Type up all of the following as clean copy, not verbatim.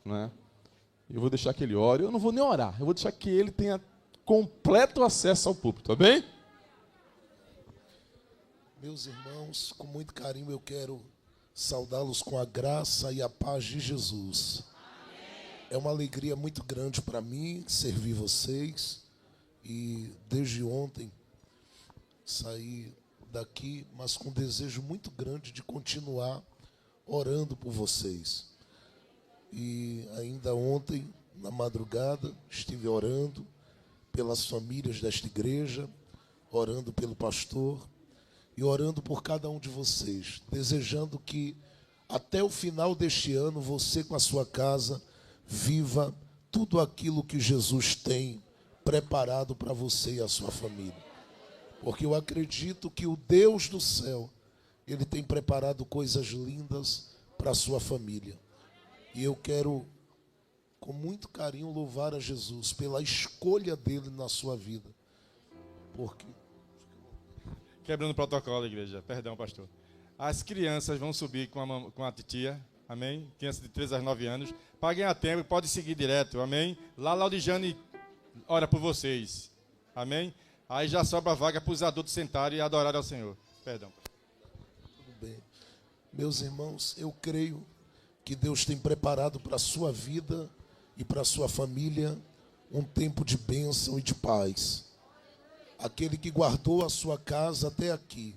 não é? Eu vou deixar que ele ore. Eu não vou nem orar. Eu vou deixar que ele tenha completo acesso ao púlpito, tá bem? Meus irmãos, com muito carinho eu quero saudá-los com a graça e a paz de Jesus. É uma alegria muito grande para mim servir vocês. E desde ontem saí daqui, mas com um desejo muito grande de continuar orando por vocês. E ainda ontem, na madrugada, estive orando pelas famílias desta igreja, orando pelo pastor e orando por cada um de vocês, desejando que até o final deste ano você com a sua casa viva tudo aquilo que Jesus tem preparado para você e a sua família. Porque eu acredito que o Deus do céu, Ele tem preparado coisas lindas para a sua família. E eu quero, com muito carinho, louvar a Jesus pela escolha dele na sua vida. Porque... Quebrando o protocolo da igreja, perdão, pastor. As crianças vão subir com a titia, amém? Criança de 3 a 9 anos. Paguem a tempo, pode seguir direto, amém? Lá, Laudijane ora por vocês, amém? Aí já sobra a vaga para os adultos sentarem e adorarem ao Senhor. Perdão. Tudo bem. Meus irmãos, eu creio que Deus tem preparado para a sua vida e para a sua família um tempo de bênção e de paz. Aquele que guardou a sua casa até aqui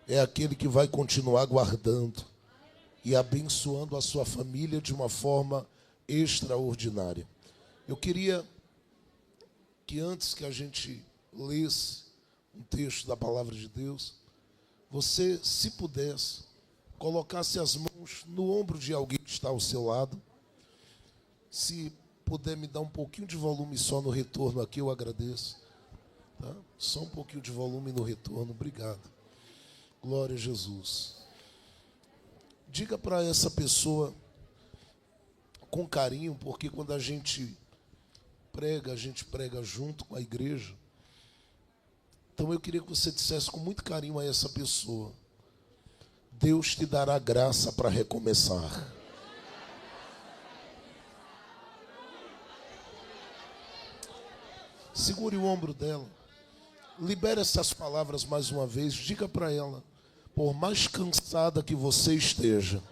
é aquele que vai continuar guardando e abençoando a sua família de uma forma extraordinária. Eu queria que antes que a gente lesse um texto da palavra de Deus, você, se pudesse, colocasse as mãos no ombro de alguém que está ao seu lado. Se puder me dar um pouquinho de volume só no retorno aqui, eu agradeço. Tá? Só um pouquinho de volume no retorno, obrigado. Glória a Jesus. Diga para essa pessoa com carinho, porque quando a gente prega junto com a igreja. Então eu queria que você dissesse com muito carinho a essa pessoa: Deus te dará graça para recomeçar. Segure o ombro dela. Libere essas palavras mais uma vez. Diga para ela: por mais cansada que você esteja,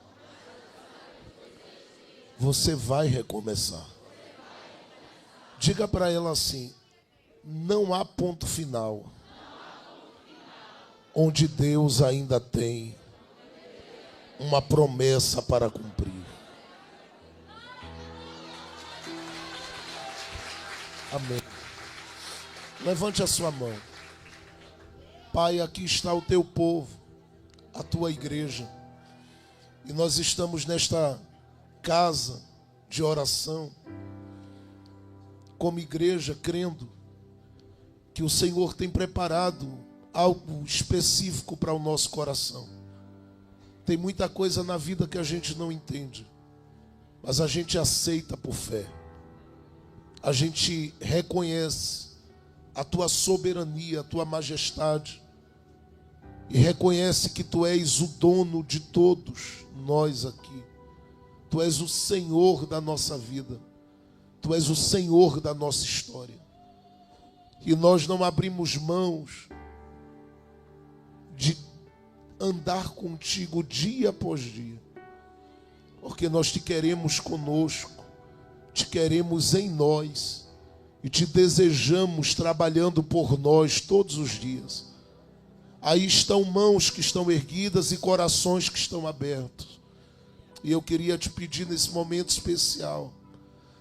você vai recomeçar. Diga para ela assim: não há ponto final onde Deus ainda tem uma promessa para cumprir. Amém. Levante a sua mão. Pai, aqui está o teu povo, a tua igreja. E nós estamos nesta casa de oração, como igreja, crendo que o Senhor tem preparado algo específico para o nosso coração. Tem muita coisa na vida que a gente não entende, mas a gente aceita por fé. A gente reconhece a tua soberania, a tua majestade, e reconhece que tu és o dono de todos nós aqui. Tu és o Senhor da nossa vida. Tu és o Senhor da nossa história. E nós não abrimos mãos de andar contigo dia após dia, porque nós te queremos conosco, te queremos em nós e te desejamos trabalhando por nós todos os dias. Aí estão mãos que estão erguidas e corações que estão abertos. E eu queria te pedir nesse momento especial: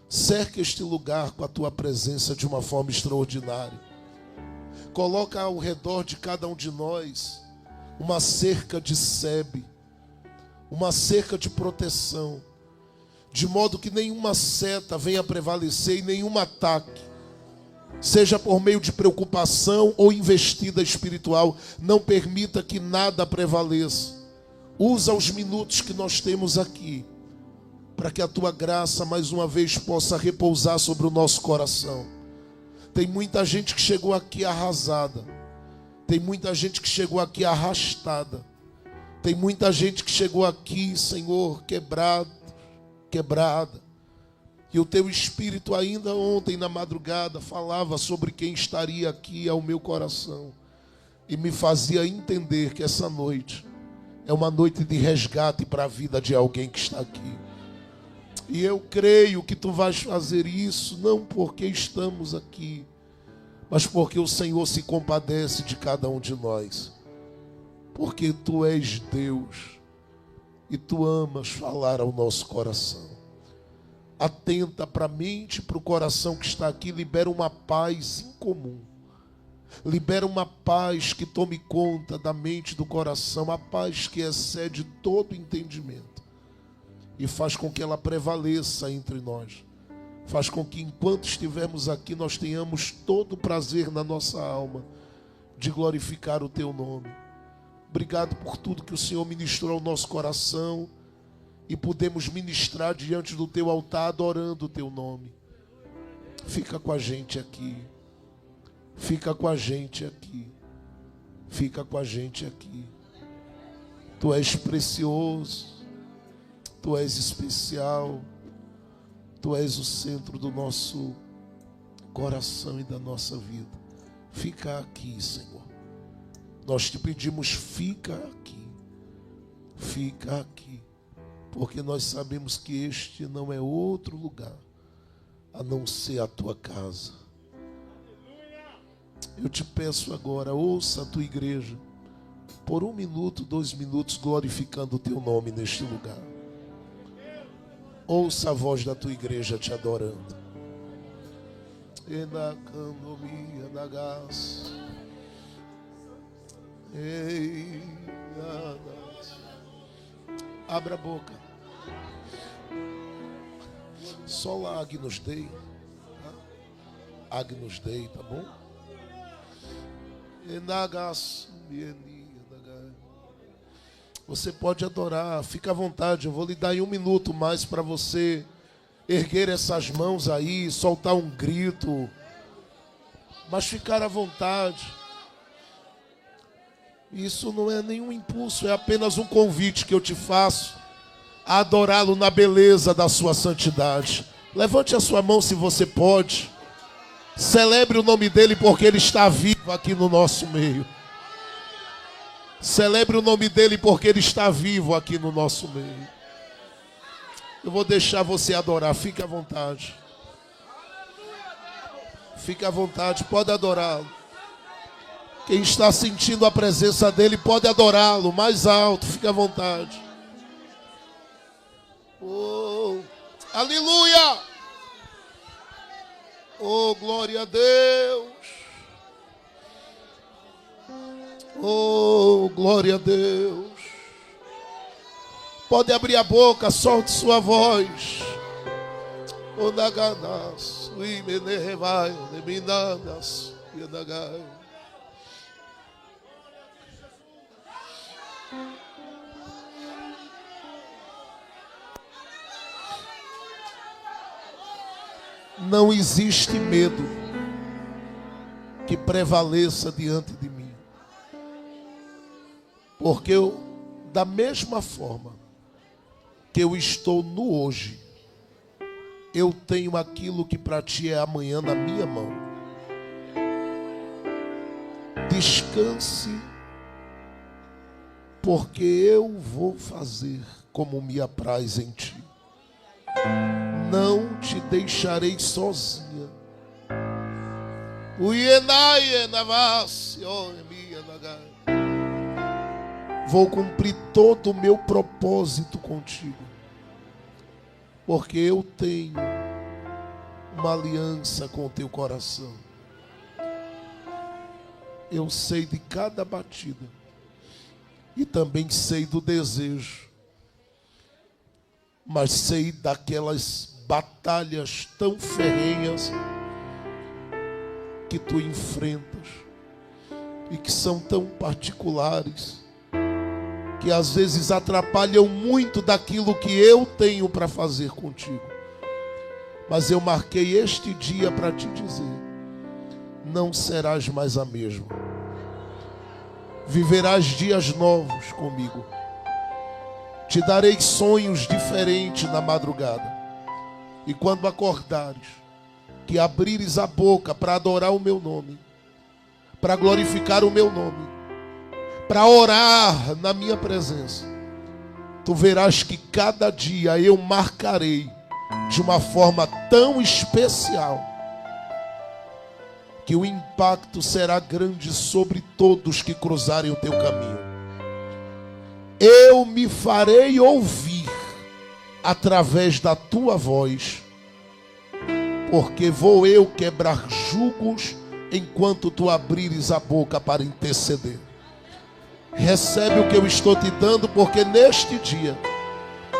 cerca este lugar com a tua presença de uma forma extraordinária. Coloca ao redor de cada um de nós uma cerca de sebe, uma cerca de proteção, de modo que nenhuma seta venha prevalecer e nenhum ataque, seja por meio de preocupação ou investida espiritual, não permita que nada prevaleça. Usa os minutos que nós temos aqui para que a tua graça mais uma vez possa repousar sobre o nosso coração. Tem muita gente que chegou aqui arrasada. Tem muita gente que chegou aqui arrastada. Tem muita gente que chegou aqui, Senhor, quebrada. E o teu Espírito ainda ontem na madrugada falava sobre quem estaria aqui ao meu coração. E me fazia entender que essa noite é uma noite de resgate para a vida de alguém que está aqui. E eu creio que tu vais fazer isso, não porque estamos aqui, mas porque o Senhor se compadece de cada um de nós. Porque tu és Deus e tu amas falar ao nosso coração. Atenta para a mente e para o coração que está aqui, libera uma paz incomum. Libera uma paz que tome conta da mente e do coração, a paz que excede todo entendimento. E faz com que ela prevaleça entre nós. Faz com que enquanto estivermos aqui, nós tenhamos todo o prazer na nossa alma de glorificar o teu nome. Obrigado por tudo que o Senhor ministrou ao nosso coração e podemos ministrar diante do teu altar adorando o teu nome. Fica com a gente aqui. Fica com a gente aqui. Fica com a gente aqui. Tu és precioso. Tu és especial. Tu és o centro do nosso coração e da nossa vida. Fica aqui, Senhor. Nós te pedimos, fica aqui. Fica aqui. Porque nós sabemos que este não é outro lugar a não ser a tua casa. Eu te peço agora, ouça a tua igreja por 1 minuto, 2 minutos, glorificando o teu nome neste lugar. Ouça a voz da tua igreja te adorando. Abra a boca. Só lá Agnus Dei. Agnus Dei, tá bom? Você pode adorar, fica à vontade. Eu vou lhe dar em 1 minuto mais para você erguer essas mãos aí, soltar um grito, mas ficar à vontade. Isso não é nenhum impulso, é apenas um convite que eu te faço a adorá-lo na beleza da sua santidade. Levante a sua mão se você pode. Celebre o nome dele porque ele está vivo aqui no nosso meio. Celebre o nome dele porque ele está vivo aqui no nosso meio. Eu vou deixar você adorar, fique à vontade. Fique à vontade, pode adorá-lo. Quem está sentindo a presença dele pode adorá-lo mais alto, fique à vontade. Oh, aleluia! Oh, glória a Deus! Oh, glória a Deus! Pode abrir a boca, solte sua voz. Oh, naganas, uimenevai, neminanas, yanagai. Não existe medo que prevaleça diante de mim. Porque eu, da mesma forma que eu estou no hoje, eu tenho aquilo que para ti é amanhã na minha mão. Descanse, porque eu vou fazer como me apraz em ti. Não te deixarei sozinha. Vou cumprir todo o meu propósito contigo, porque eu tenho uma aliança com o teu coração. Eu sei de cada batida e também sei do desejo, mas sei daquelas batalhas tão ferrenhas que tu enfrentas e que são tão particulares, que às vezes atrapalham muito daquilo que eu tenho para fazer contigo. Mas eu marquei este dia para te dizer: não serás mais a mesma. Viverás dias novos comigo. Te darei sonhos diferentes na madrugada. E quando acordares, que abrires a boca para adorar o meu nome, para glorificar o meu nome, para orar na minha presença, tu verás que cada dia eu marcarei de uma forma tão especial que o impacto será grande sobre todos que cruzarem o teu caminho. Eu me farei ouvir através da tua voz, porque vou eu quebrar jugos enquanto tu abrires a boca para interceder. Recebe o que eu estou te dando, porque neste dia,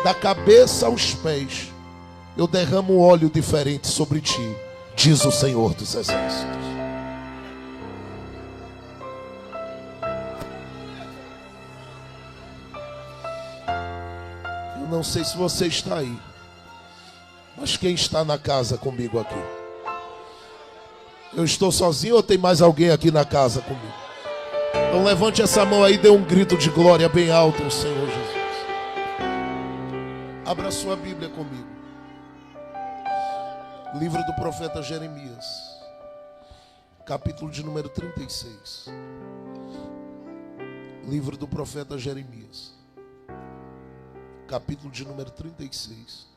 da cabeça aos pés, eu derramo um óleo diferente sobre ti, diz o Senhor dos Exércitos. Eu não sei se você está aí, mas quem está na casa comigo aqui? Eu estou sozinho ou tem mais alguém aqui na casa comigo? Então levante essa mão aí e dê um grito de glória bem alto ao Senhor Jesus. Abra sua Bíblia comigo. Livro do profeta Jeremias, capítulo de número 36. Livro do profeta Jeremias, capítulo de número 36.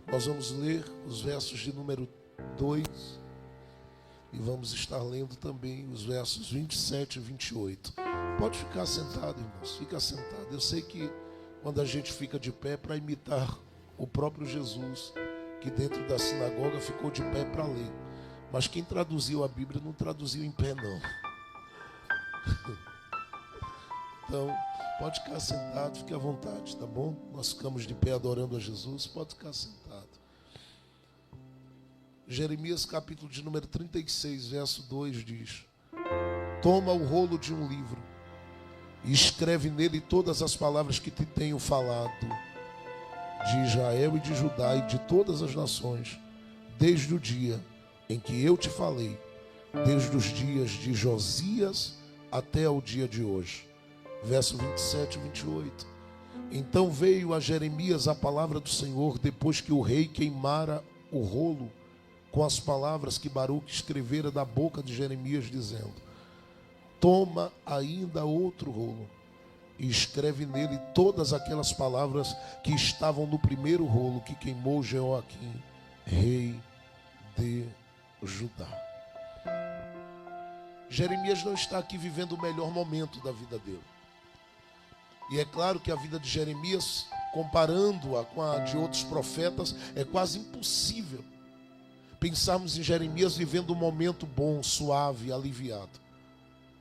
Nós vamos ler os versos de número 2 e vamos estar lendo também os versos 27 e 28. Pode ficar sentado, irmãos, fica sentado. Eu sei que quando a gente fica de pé para imitar o próprio Jesus, que dentro da sinagoga ficou de pé para ler. Mas quem traduziu a Bíblia não traduziu em pé, não. Então, pode ficar sentado, fique à vontade, tá bom? Nós ficamos de pé adorando a Jesus, pode ficar sentado. Jeremias capítulo de número 36, verso 2 diz: toma o rolo de um livro e escreve nele todas as palavras que te tenho falado de Israel e de Judá e de todas as nações, desde o dia em que eu te falei, desde os dias de Josias até o dia de hoje. Verso 27 e 28. Então veio a Jeremias a palavra do Senhor, depois que o rei queimara o rolo com as palavras que Baruque escrevera da boca de Jeremias, dizendo: toma ainda outro rolo e escreve nele todas aquelas palavras que estavam no primeiro rolo que queimou Jeoaquim, rei de Judá. Jeremias não está aqui vivendo o melhor momento da vida dele. E é claro que a vida de Jeremias, comparando-a com a de outros profetas, é quase impossível pensarmos em Jeremias vivendo um momento bom, suave, aliviado.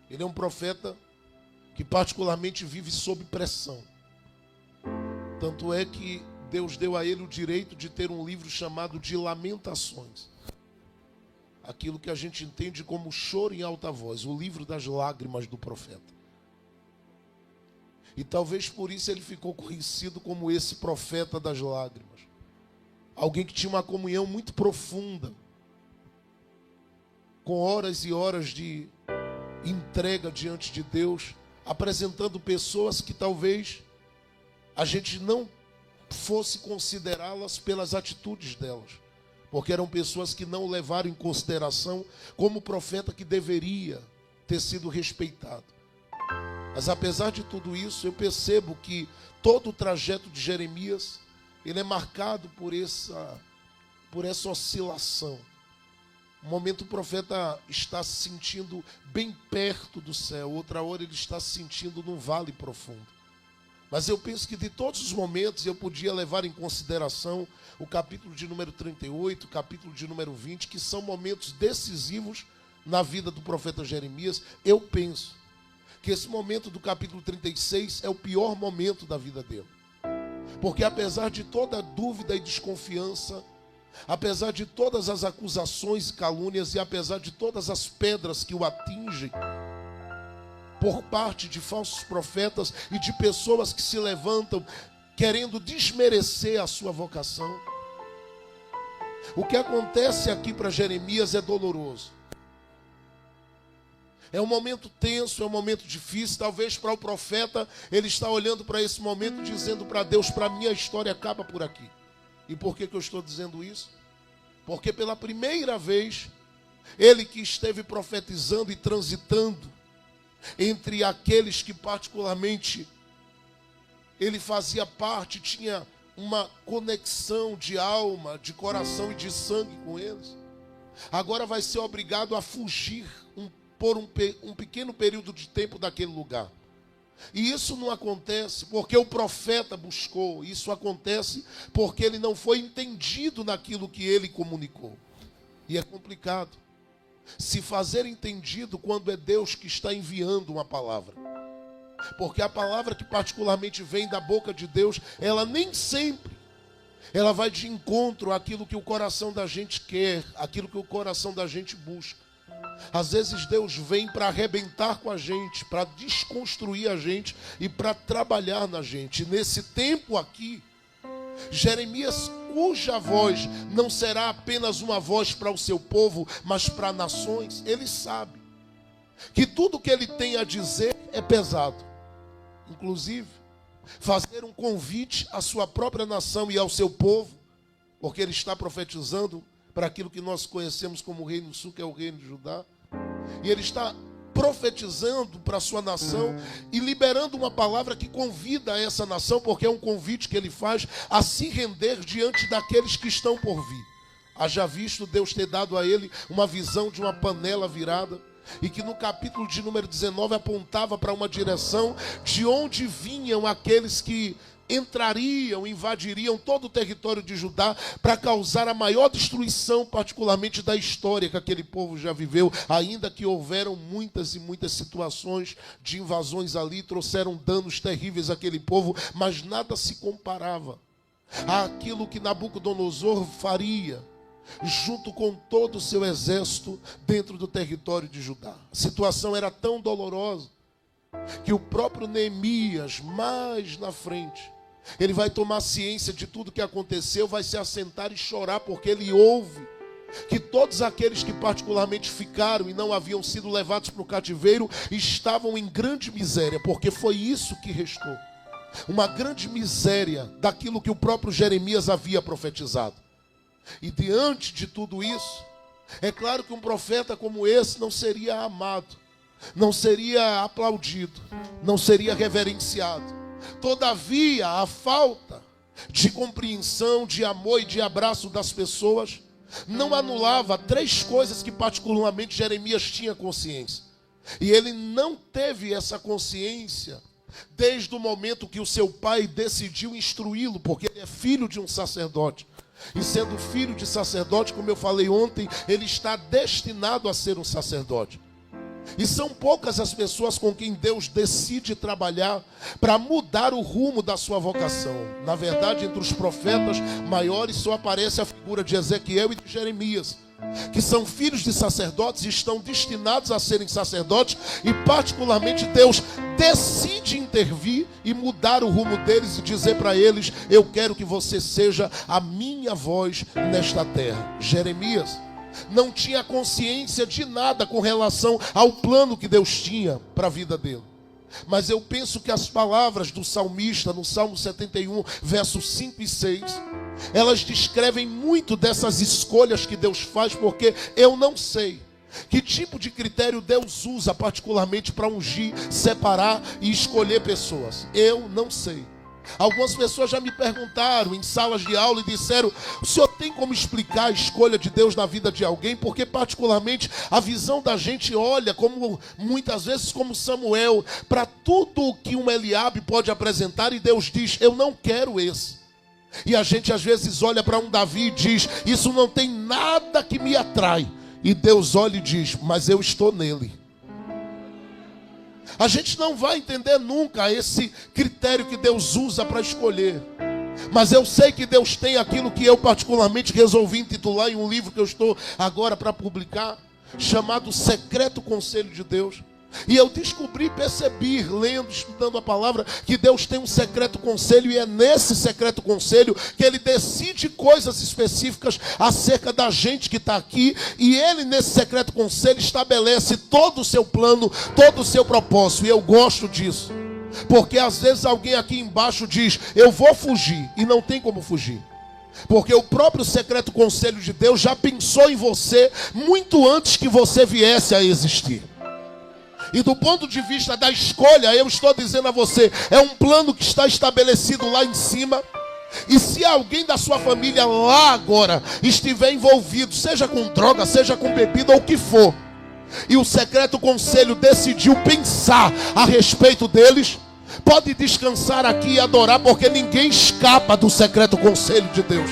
Ele é um profeta que particularmente vive sob pressão. Tanto é que Deus deu a ele o direito de ter um livro chamado de Lamentações. Aquilo que a gente entende como choro em alta voz, o livro das lágrimas do profeta. E talvez por isso ele ficou conhecido como esse profeta das lágrimas. Alguém que tinha uma comunhão muito profunda, com horas e horas de entrega diante de Deus, apresentando pessoas que talvez a gente não fosse considerá-las pelas atitudes delas, porque eram pessoas que não levaram em consideração como profeta que deveria ter sido respeitado. Mas apesar de tudo isso, eu percebo que todo o trajeto de Jeremias, ele é marcado por essa oscilação. Um momento o profeta está se sentindo bem perto do céu, outra hora ele está se sentindo num vale profundo. Mas eu penso que de todos os momentos eu podia levar em consideração o capítulo de número 38, o capítulo de número 20, que são momentos decisivos na vida do profeta Jeremias. Eu penso que esse momento do capítulo 36 é o pior momento da vida dele. Porque apesar de toda dúvida e desconfiança, apesar de todas as acusações e calúnias e apesar de todas as pedras que o atingem por parte de falsos profetas e de pessoas que se levantam querendo desmerecer a sua vocação, o que acontece aqui para Jeremias é doloroso. É um momento tenso, é um momento difícil. Talvez para o profeta, ele está olhando para esse momento dizendo para Deus, para mim a história acaba por aqui. E por que eu estou dizendo isso? Porque pela primeira vez, ele que esteve profetizando e transitando entre aqueles que particularmente ele fazia parte, tinha uma conexão de alma, de coração e de sangue com eles, agora vai ser obrigado a fugir por um pequeno período de tempo daquele lugar. E isso não acontece porque o profeta buscou, isso acontece porque ele não foi entendido naquilo que ele comunicou. E é complicado se fazer entendido quando é Deus que está enviando uma palavra. Porque a palavra que particularmente vem da boca de Deus, ela nem sempre, ela vai de encontro àquilo que o coração da gente quer, aquilo que o coração da gente busca. Às vezes Deus vem para arrebentar com a gente, para desconstruir a gente e para trabalhar na gente. E nesse tempo aqui, Jeremias, cuja voz não será apenas uma voz para o seu povo, mas para nações, ele sabe que tudo que ele tem a dizer é pesado. Inclusive, fazer um convite à sua própria nação e ao seu povo, porque ele está profetizando para aquilo que nós conhecemos como o Reino do Sul, que é o Reino de Judá. E ele está profetizando para a sua nação e liberando uma palavra que convida essa nação, porque é um convite que ele faz a se render diante daqueles que estão por vir. Haja visto Deus ter dado a ele uma visão de uma panela virada, e que no capítulo de número 19 apontava para uma direção de onde vinham aqueles que entrariam, invadiriam todo o território de Judá para causar a maior destruição, particularmente da história que aquele povo já viveu, ainda que houveram muitas e muitas situações de invasões ali, trouxeram danos terríveis àquele povo, mas nada se comparava àquilo que Nabucodonosor faria junto com todo o seu exército dentro do território de Judá. A situação era tão dolorosa que o próprio Neemias, mais na frente, ele vai tomar ciência de tudo que aconteceu, vai se assentar e chorar, porque ele ouve que todos aqueles que particularmente ficaram e não haviam sido levados para o cativeiro estavam em grande miséria, porque foi isso que restou. Uma grande miséria daquilo que o próprio Jeremias havia profetizado. E diante de tudo isso, é claro que um profeta como esse não seria amado, não seria aplaudido, não seria reverenciado. Todavia, a falta de compreensão, de amor e de abraço das pessoas não anulava três coisas que particularmente Jeremias tinha consciência. E ele não teve essa consciência desde o momento que o seu pai decidiu instruí-lo, porque ele é filho de um sacerdote. E sendo filho de sacerdote, como eu falei ontem, ele está destinado a ser um sacerdote. E são poucas as pessoas com quem Deus decide trabalhar para mudar o rumo da sua vocação. Na verdade, entre os profetas maiores só aparece a figura de Ezequiel e de Jeremias, que são filhos de sacerdotes e estão destinados a serem sacerdotes, e particularmente Deus decide intervir e mudar o rumo deles e dizer para eles: eu quero que você seja a minha voz nesta terra. Jeremias não tinha consciência de nada com relação ao plano que Deus tinha para a vida dele. Mas eu penso que as palavras do salmista no Salmo 71, versos 5 e 6, elas descrevem muito dessas escolhas que Deus faz, porque eu não sei que tipo de critério Deus usa particularmente para ungir, separar e escolher pessoas. Eu não sei. Algumas pessoas já me perguntaram em salas de aula e disseram: o senhor tem como explicar a escolha de Deus na vida de alguém? Porque particularmente a visão da gente olha, como muitas vezes como Samuel, para tudo que um Eliabe pode apresentar, e Deus diz: eu não quero esse. E a gente às vezes olha para um Davi e diz: isso não tem nada que me atrai. E Deus olha e diz: mas eu estou nele. A gente não vai entender nunca esse critério que Deus usa para escolher. Mas eu sei que Deus tem aquilo que eu particularmente resolvi intitular em um livro que eu estou agora para publicar, chamado Secreto Conselho de Deus. E eu descobri, percebi, lendo, estudando a palavra, que Deus tem um secreto conselho, e é nesse secreto conselho que Ele decide coisas específicas acerca da gente que está aqui, e Ele nesse secreto conselho estabelece todo o seu plano, todo o seu propósito, e eu gosto disso. Porque às vezes alguém aqui embaixo diz, eu vou fugir, e não tem como fugir. Porque o próprio secreto conselho de Deus já pensou em você muito antes que você viesse a existir. E do ponto de vista da escolha, eu estou dizendo a você, é um plano que está estabelecido lá em cima. E se alguém da sua família lá agora estiver envolvido, seja com droga, seja com bebida ou o que for, e o secreto conselho decidiu pensar a respeito deles, pode descansar aqui e adorar, porque ninguém escapa do secreto conselho de Deus.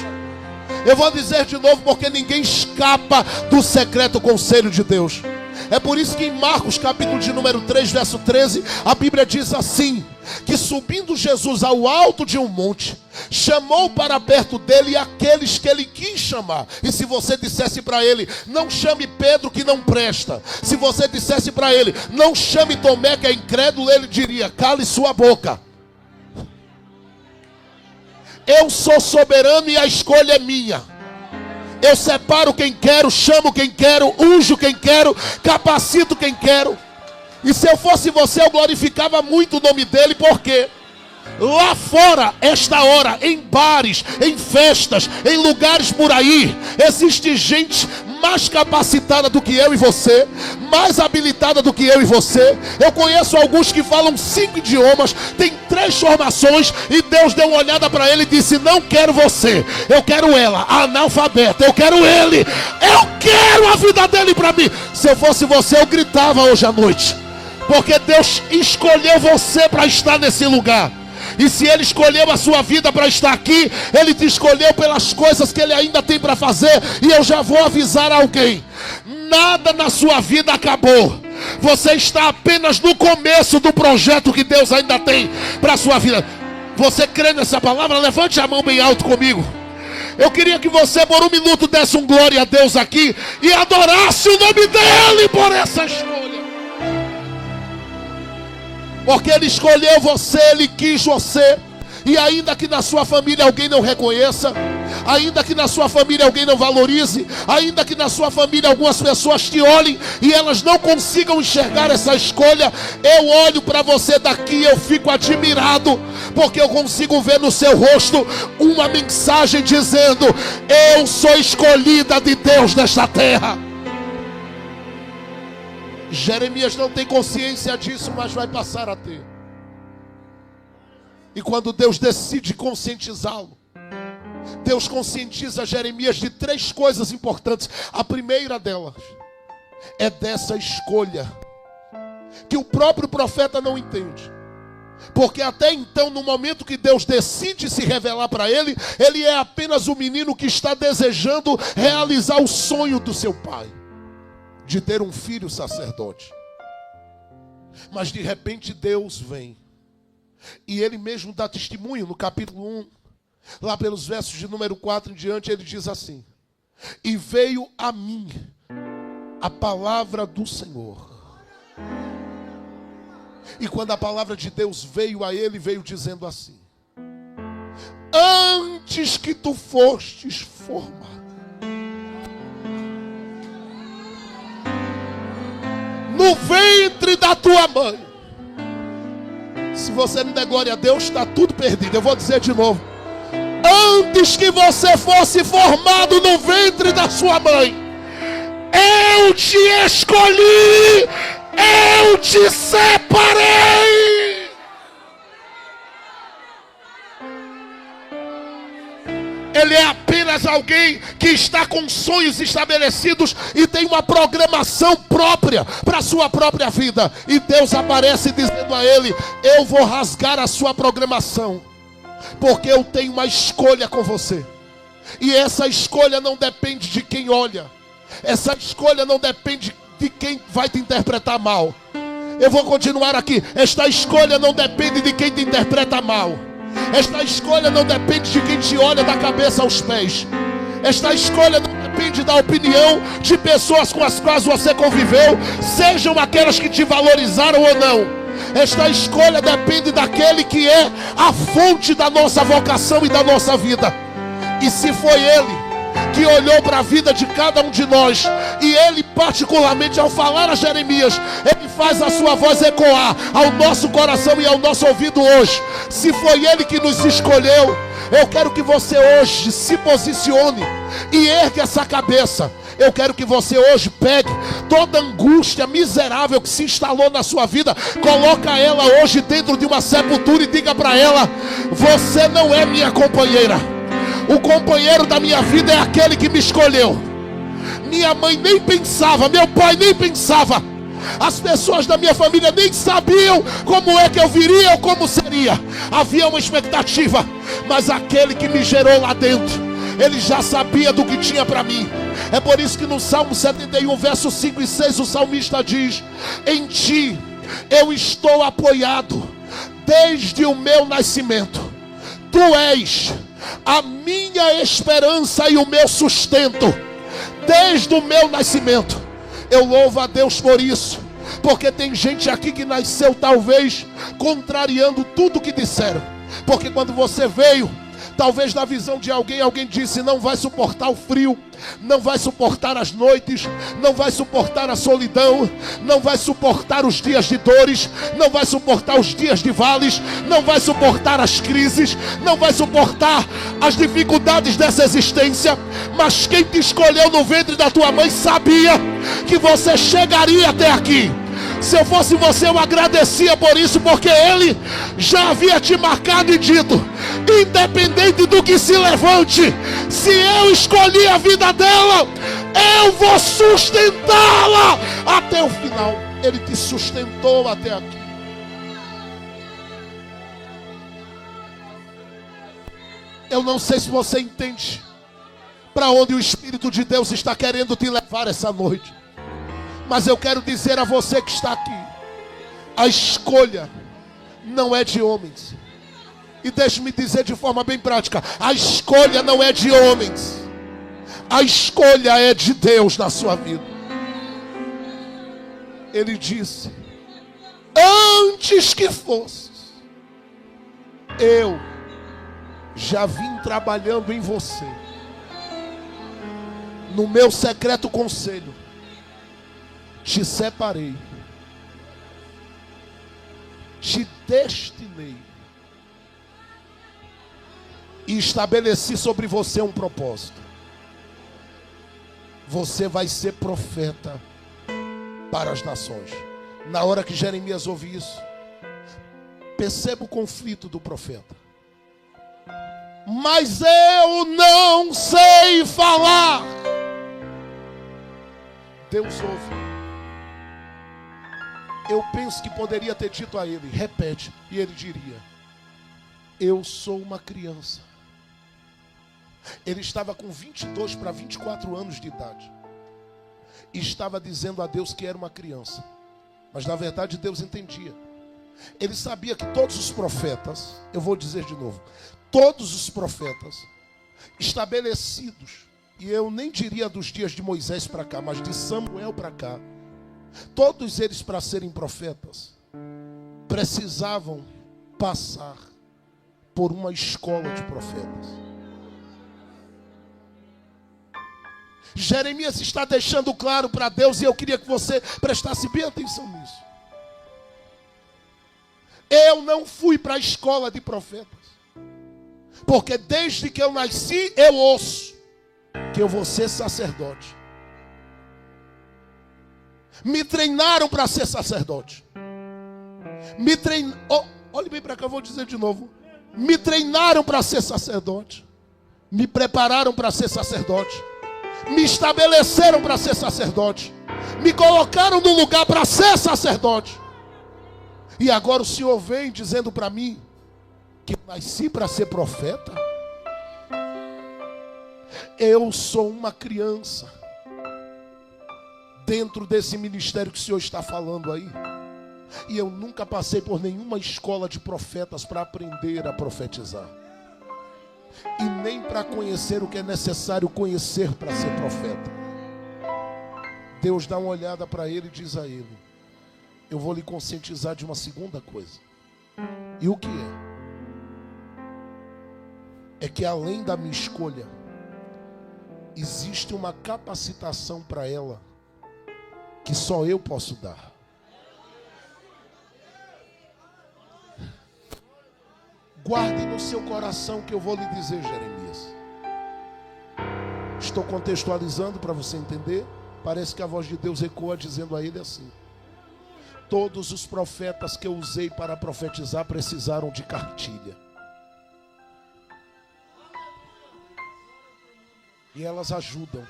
Eu vou dizer de novo, porque ninguém escapa do secreto conselho de Deus. É por isso que em Marcos capítulo de número 3, verso 13, a Bíblia diz assim, que subindo Jesus ao alto de um monte, chamou para perto dele aqueles que ele quis chamar. E se você dissesse para ele, não chame Pedro que não presta, se você dissesse para ele, não chame Tomé que é incrédulo, ele diria, cale sua boca. Eu sou soberano e a escolha é minha. Eu separo quem quero, chamo quem quero, unjo quem quero, capacito quem quero. E se eu fosse você, eu glorificava muito o nome dele, porque lá fora, esta hora, em bares, em festas, em lugares por aí, existe gente mais capacitada do que eu e você, mais habilitada do que eu e você. Eu conheço alguns que falam 5 idiomas, tem 3 formações, e Deus deu uma olhada para ele e disse, não quero você, eu quero ela, analfabeta, eu quero ele, eu quero a vida dele para mim. Se eu fosse você, eu gritava hoje à noite, porque Deus escolheu você para estar nesse lugar. E se Ele escolheu a sua vida para estar aqui, Ele te escolheu pelas coisas que Ele ainda tem para fazer. E eu já vou avisar alguém, nada na sua vida acabou. Você está apenas no começo do projeto que Deus ainda tem para a sua vida. Você crê nessa palavra? Levante a mão bem alto comigo. Eu queria que você por um minuto desse um glória a Deus aqui e adorasse o nome dEle por essa escolha. Porque Ele escolheu você, Ele quis você. E ainda que na sua família alguém não reconheça, ainda que na sua família alguém não valorize, ainda que na sua família algumas pessoas te olhem e elas não consigam enxergar essa escolha, eu olho para você daqui e eu fico admirado, porque eu consigo ver no seu rosto uma mensagem dizendo, eu sou escolhida de Deus nesta terra. Jeremias não tem consciência disso, mas vai passar a ter. E quando Deus decide conscientizá-lo, Deus conscientiza Jeremias de 3 coisas importantes. A primeira delas é dessa escolha, que o próprio profeta não entende. Porque até então, no momento que Deus decide se revelar para ele, ele é apenas o menino que está desejando realizar o sonho do seu pai, de ter um filho sacerdote. Mas de repente Deus vem, e Ele mesmo dá testemunho no capítulo 1, lá pelos versos de número 4 em diante, Ele diz assim, e veio a mim a palavra do Senhor. E quando a palavra de Deus veio a ele, veio dizendo assim, antes que tu fostes formado no ventre da tua mãe. Se você não der glória a Deus, está tudo perdido. Eu vou dizer de novo, antes que você fosse formado no ventre da sua mãe, eu te escolhi, eu te separei. Ele é apenas alguém que está com sonhos estabelecidos e tem uma programação própria para a sua própria vida. E Deus aparece dizendo a ele, eu vou rasgar a sua programação, porque eu tenho uma escolha com você. E essa escolha não depende de quem olha. Essa escolha não depende de quem vai te interpretar mal. Eu vou continuar aqui. Esta escolha não depende de quem te interpreta mal. Esta escolha não depende de quem te olha da cabeça aos pés. Esta escolha não depende da opinião de pessoas com as quais você conviveu, sejam aquelas que te valorizaram ou não. Esta escolha depende daquele que é a fonte da nossa vocação e da nossa vida. E se foi Ele que olhou para a vida de cada um de nós, e Ele particularmente ao falar a Jeremias, Ele faz a sua voz ecoar ao nosso coração e ao nosso ouvido hoje. Se foi Ele que nos escolheu, eu quero que você hoje se posicione e ergue essa cabeça. Eu quero que você hoje pegue toda angústia miserável que se instalou na sua vida, coloca ela hoje dentro de uma sepultura e diga para ela: você não é minha companheira. O companheiro da minha vida é aquele que me escolheu. Minha mãe nem pensava, meu pai nem pensava, as pessoas da minha família nem sabiam como é que eu viria ou como seria. Havia uma expectativa, mas aquele que me gerou lá dentro, Ele já sabia do que tinha para mim. É por isso que no Salmo 71, verso 5 e 6, o salmista diz: em ti eu estou apoiado desde o meu nascimento. Tu és a minha esperança e o meu sustento desde o meu nascimento. Eu louvo a Deus por isso, porque tem gente aqui que nasceu talvez contrariando tudo que disseram. Porque quando você veio, talvez na visão de alguém, alguém disse: não vai suportar o frio, não vai suportar as noites, não vai suportar a solidão, não vai suportar os dias de dores, não vai suportar os dias de vales, não vai suportar as crises, não vai suportar as dificuldades dessa existência. Mas quem te escolheu no ventre da tua mãe sabia que você chegaria até aqui. Se eu fosse você, eu agradecia por isso, porque Ele já havia te marcado e dito: independente do que se levante, se eu escolhi a vida dela, eu vou sustentá-la até o final. Ele te sustentou até aqui. Eu não sei se você entende para onde o Espírito de Deus está querendo te levar essa noite, mas eu quero dizer a você que está aqui: a escolha não é de homens. E deixe-me dizer de forma bem prática: a escolha não é de homens, a escolha é de Deus na sua vida. Ele disse: antes que fosses, eu já vim trabalhando em você. No meu secreto conselho te separei, te destinei e estabeleci sobre você um propósito. Você vai ser profeta para as nações. Na hora que Jeremias ouve isso, perceba o conflito do profeta. Mas eu não sei falar. Deus ouve. Eu penso que poderia ter dito a ele: repete. E ele diria: eu sou uma criança. Ele estava com 22 para 24 anos de idade. E estava dizendo a Deus que era uma criança. Mas na verdade Deus entendia. Ele sabia que todos os profetas, eu vou dizer de novo, todos os profetas estabelecidos, e eu nem diria dos dias de Moisés para cá, mas de Samuel para cá, todos eles, para serem profetas, precisavam passar por uma escola de profetas. Jeremias está deixando claro para Deus, e eu queria que você prestasse bem atenção nisso. Eu não fui para a escola de profetas, porque desde que eu nasci eu ouço que eu vou ser sacerdote. Me treinaram para ser sacerdote. Olhe bem para cá, eu vou dizer de novo. Me treinaram para ser sacerdote. Me prepararam para ser sacerdote. Me estabeleceram para ser sacerdote. Me colocaram no lugar para ser sacerdote. E agora o Senhor vem dizendo para mim que eu nasci para ser profeta. Eu sou uma criança dentro desse ministério que o Senhor está falando aí. E eu nunca passei por nenhuma escola de profetas para aprender a profetizar. e nem para conhecer o que é necessário conhecer para ser profeta. Deus dá uma olhada para ele e diz a ele: eu vou lhe conscientizar de uma segunda coisa. E o que é? É que além da minha escolha, existe uma capacitação para ela que só eu posso dar. Guarde no seu coração o que eu vou lhe dizer, Jeremias. Estou contextualizando para você entender. Parece que a voz de Deus ecoa dizendo a ele assim: todos os profetas que eu usei para profetizar precisaram de cartilha. E elas ajudam.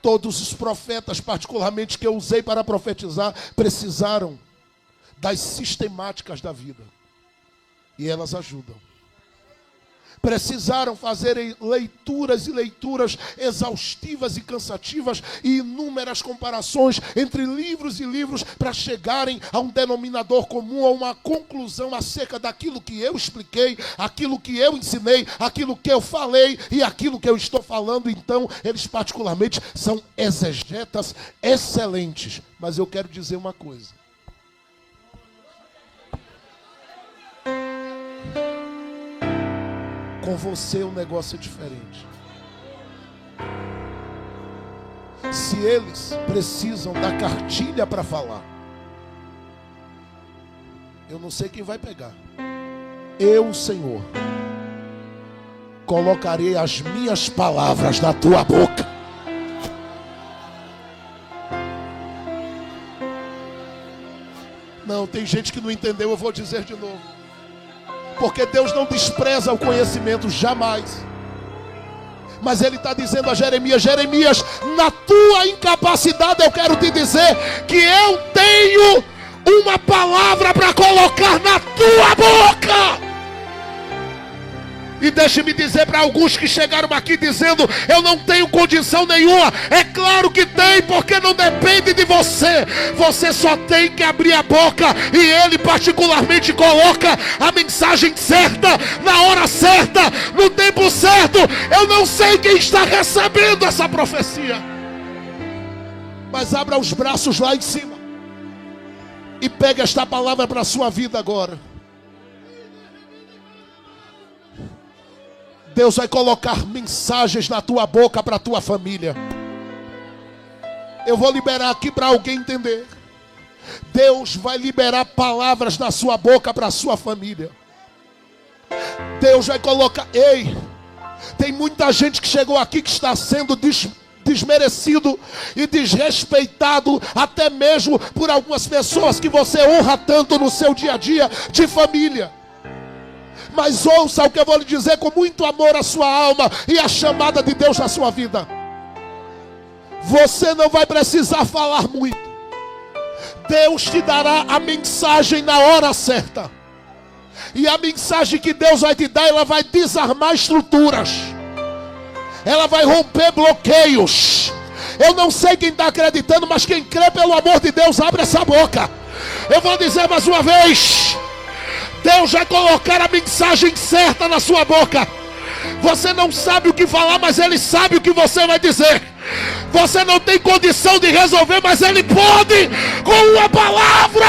Todos os profetas, particularmente que eu usei para profetizar, precisaram das sistemáticas da vida. E elas ajudam. Precisaram fazer leituras e leituras exaustivas e cansativas e inúmeras comparações entre livros e livros para chegarem a um denominador comum, a uma conclusão acerca daquilo que eu expliquei, aquilo que eu ensinei, aquilo que eu falei e aquilo que eu estou falando. Então, eles particularmente são exegetas excelentes. Mas eu quero dizer uma coisa. Com você o negócio é diferente. Se eles precisam da cartilha para falar, eu não sei quem vai pegar. Eu, Senhor, colocarei as minhas palavras na tua boca. Não, tem gente que não entendeu, eu vou dizer de novo. Porque Deus não despreza o conhecimento, jamais. Mas Ele está dizendo a Jeremias: Jeremias, na tua incapacidade eu quero te dizer que eu tenho uma palavra para colocar na tua boca. E deixe-me dizer para alguns que chegaram aqui dizendo: eu não tenho condição nenhuma. É claro que tem, porque não depende de você. Você só tem que abrir a boca e Ele particularmente coloca a mensagem certa, na hora certa, no tempo certo. Eu não sei quem está recebendo essa profecia, mas abra os braços lá em cima e pegue esta palavra para a sua vida agora. Deus vai colocar mensagens na tua boca para a tua família. Eu vou liberar aqui para alguém entender. Deus vai liberar palavras na sua boca para a sua família. Deus vai colocar... Ei, tem muita gente que chegou aqui que está sendo desmerecido e desrespeitado, até mesmo por algumas pessoas que você honra tanto no seu dia a dia de família. Mas ouça o que eu vou lhe dizer com muito amor à sua alma e a chamada de Deus na sua vida. Você não vai precisar falar muito. Deus te dará a mensagem na hora certa. E a mensagem que Deus vai te dar, ela vai desarmar estruturas. Ela vai romper bloqueios. Eu não sei quem está acreditando, mas quem crê, pelo amor de Deus, abre essa boca. Eu vou dizer mais uma vez. Deus vai colocar a mensagem certa na sua boca. Você não sabe o que falar, mas Ele sabe o que você vai dizer. Você não tem condição de resolver, mas Ele pode, com uma palavra,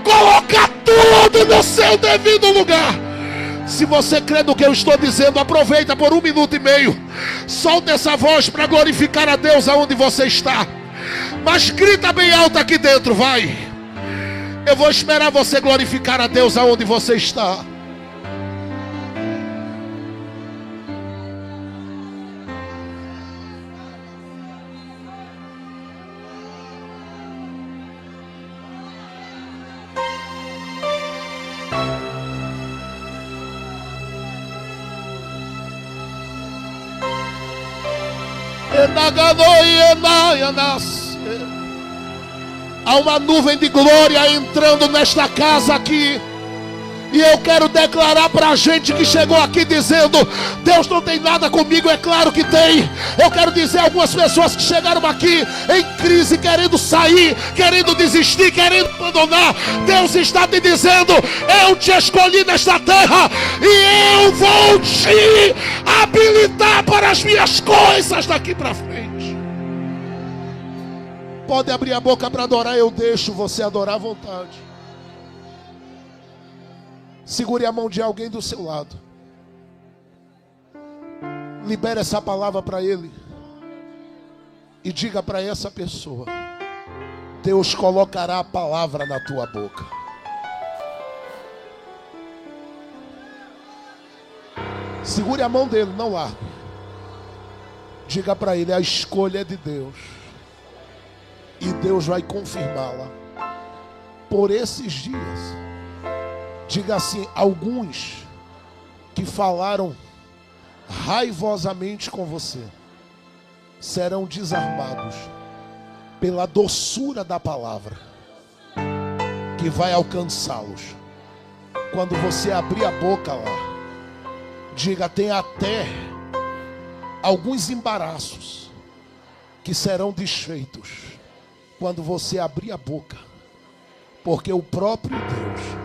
colocar tudo no seu devido lugar. Se você crê no que eu estou dizendo, aproveita por 1 minuto e meio. Solta essa voz para glorificar a Deus aonde você está. Mas grita bem alto aqui dentro, vai. Eu vou esperar você glorificar a Deus aonde você está. Há uma nuvem de glória entrando nesta casa aqui. E eu quero declarar para a gente que chegou aqui dizendo: Deus não tem nada comigo. É claro que tem. Eu quero dizer a algumas pessoas que chegaram aqui em crise, querendo sair, querendo desistir, querendo abandonar. Deus está te dizendo: eu te escolhi nesta terra e eu vou te habilitar para as minhas coisas daqui para frente. Pode abrir a boca para adorar, eu deixo você adorar à vontade. Segure a mão de alguém do seu lado. Libere essa palavra para ele. E diga para essa pessoa: Deus colocará a palavra na tua boca. Segure a mão dele, não largue. Diga para ele: a escolha é de Deus. E Deus vai confirmá-la. Por esses dias. Diga assim: alguns que falaram raivosamente com você serão desarmados pela doçura da palavra que vai alcançá-los. Quando você abrir a boca lá, diga: tem até alguns embaraços que serão desfeitos quando você abrir a boca, porque o próprio Deus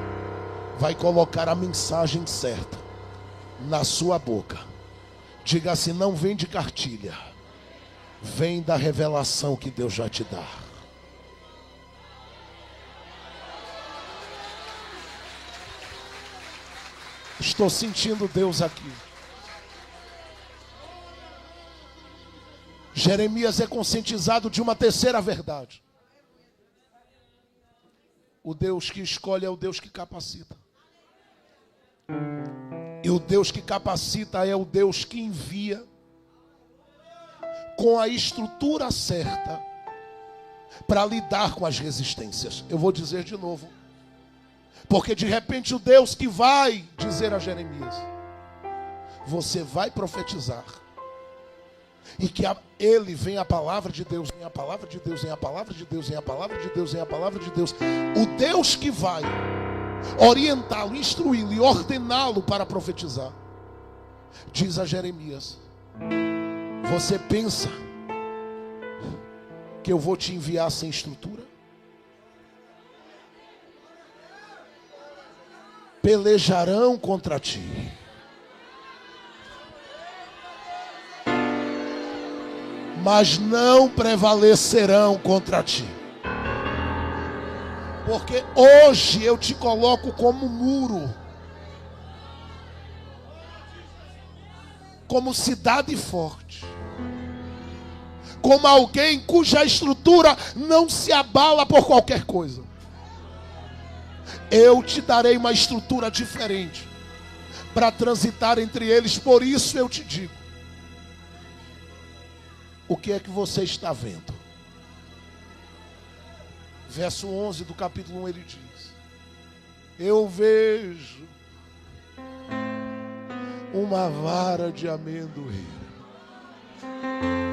vai colocar a mensagem certa na sua boca. Diga assim: não vem de cartilha, vem da revelação que Deus já te dá. Estou sentindo Deus aqui. Jeremias é conscientizado de uma terceira verdade: o Deus que escolhe é o Deus que capacita. E o Deus que capacita é o Deus que envia com a estrutura certa para lidar com as resistências. Eu vou dizer de novo, porque de repente o Deus que vai dizer a Jeremias: você vai profetizar, e que ele vem a palavra de Deus, vem a palavra de Deus, vem a palavra de Deus, vem a palavra de Deus, vem a palavra de Deus. O Deus que vai orientá-lo, instruí-lo e ordená-lo para profetizar, diz a Jeremias: você pensa que eu vou te enviar sem estrutura? Pelejarão contra ti, mas não prevalecerão contra ti. Porque hoje eu te coloco como muro, como cidade forte, como alguém cuja estrutura não se abala por qualquer coisa. Eu te darei uma estrutura diferente para transitar entre eles. Por isso eu te digo: o que é que você está vendo? Verso 11 do capítulo 1 ele diz: eu vejo uma vara de amendoeira.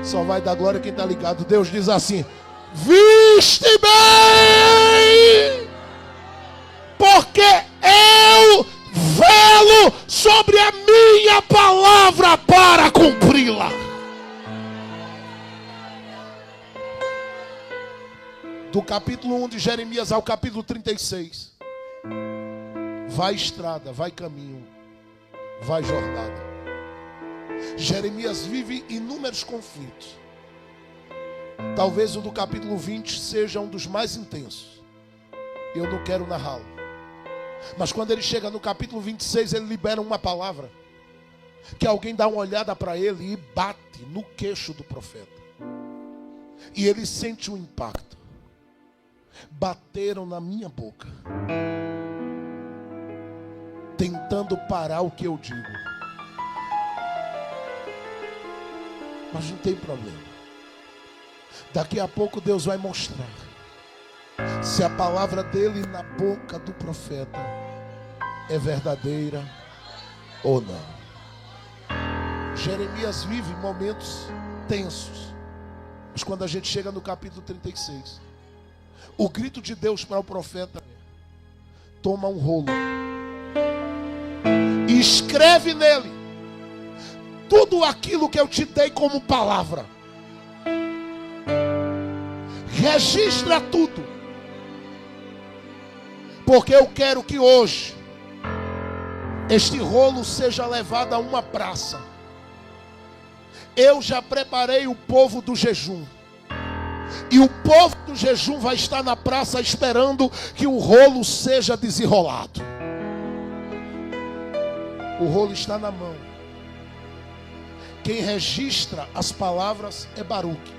Só vai dar glória quem está ligado. Deus diz assim: viste bem, porque eu velo sobre a minha palavra para cumpri-la. Do capítulo 1 de Jeremias ao capítulo 36, vai estrada, vai caminho, vai jornada. Jeremias vive inúmeros conflitos. Talvez o do capítulo 20 seja um dos mais intensos. Eu não quero narrá-lo. Mas quando ele chega no capítulo 26, ele libera uma palavra que alguém dá uma olhada para ele e bate no queixo do profeta. E ele sente o impacto. Bateram na minha boca, tentando parar o que eu digo. Mas não tem problema. Daqui a pouco Deus vai mostrar se a palavra dele na boca do profeta é verdadeira ou não. Jeremias vive momentos tensos. Mas quando a gente chega no capítulo 36, o grito de Deus para o profeta é: toma um rolo e escreve nele tudo aquilo que eu te dei como palavra. Registra tudo, porque eu quero que hoje este rolo seja levado a uma praça. Eu já preparei o povo do jejum, e o povo do jejum vai estar na praça esperando que o rolo seja desenrolado. O rolo está na mão. Quem registra as palavras é Baruque.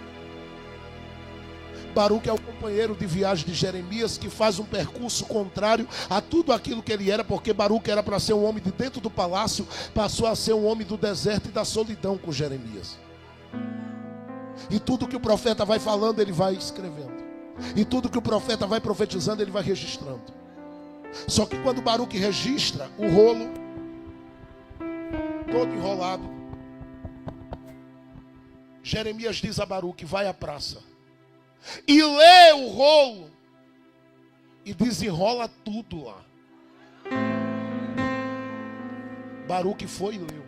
Baruque é o companheiro de viagem de Jeremias, que faz um percurso contrário a tudo aquilo que ele era, porque Baruque era para ser um homem de dentro do palácio, passou a ser um homem do deserto e da solidão com Jeremias. E tudo que o profeta vai falando, ele vai escrevendo. E tudo que o profeta vai profetizando, ele vai registrando. Só que quando Baruque registra o rolo, todo enrolado, Jeremias diz a Baruque: vai à praça e lê o rolo e desenrola tudo lá. Baruque foi e leu.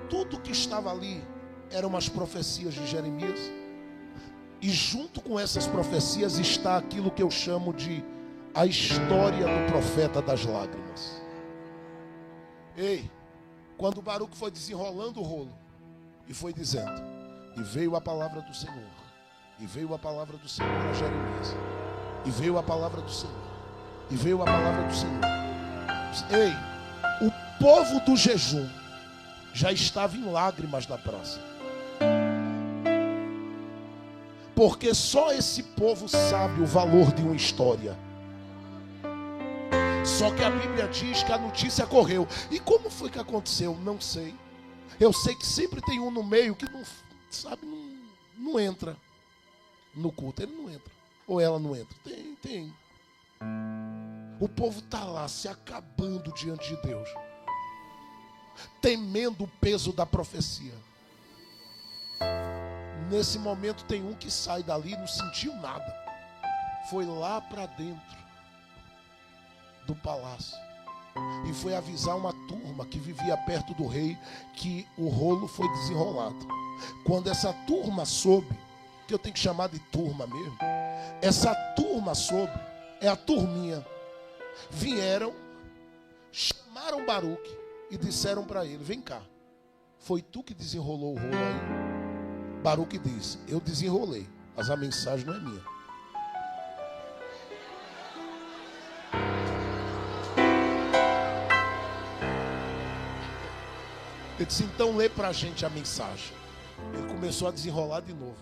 Tudo que estava ali eram as profecias de Jeremias, e junto com essas profecias está aquilo que eu chamo de a história do profeta das lágrimas. Ei, quando Baruque foi desenrolando o rolo e foi dizendo: e veio a palavra do Senhor, e veio a palavra do Senhor a Jeremias, e veio a palavra do Senhor, e veio a palavra do Senhor. Ei, o povo do jejum já estava em lágrimas na praça, porque só esse povo sabe o valor de uma história. Só que a Bíblia diz que a notícia correu. E como foi que aconteceu? Não sei. Eu sei que sempre tem um no meio que não sabe, não entra no culto. Ele não entra. Ou ela não entra. Tem. O povo está lá se acabando diante de Deus, temendo o peso da profecia. Nesse momento tem um que sai dali, não sentiu nada. Foi lá para dentro do palácio e foi avisar uma turma que vivia perto do rei que o rolo foi desenrolado. Quando essa turma soube, que eu tenho que chamar de turma mesmo, essa turma soube, é a turminha, vieram, chamaram Baruque e disseram para ele: vem cá, foi tu que desenrolou o rolo aí? Baruque disse: eu desenrolei, mas a mensagem não é minha. Ele disse: então lê para a gente a mensagem. Ele começou a desenrolar de novo.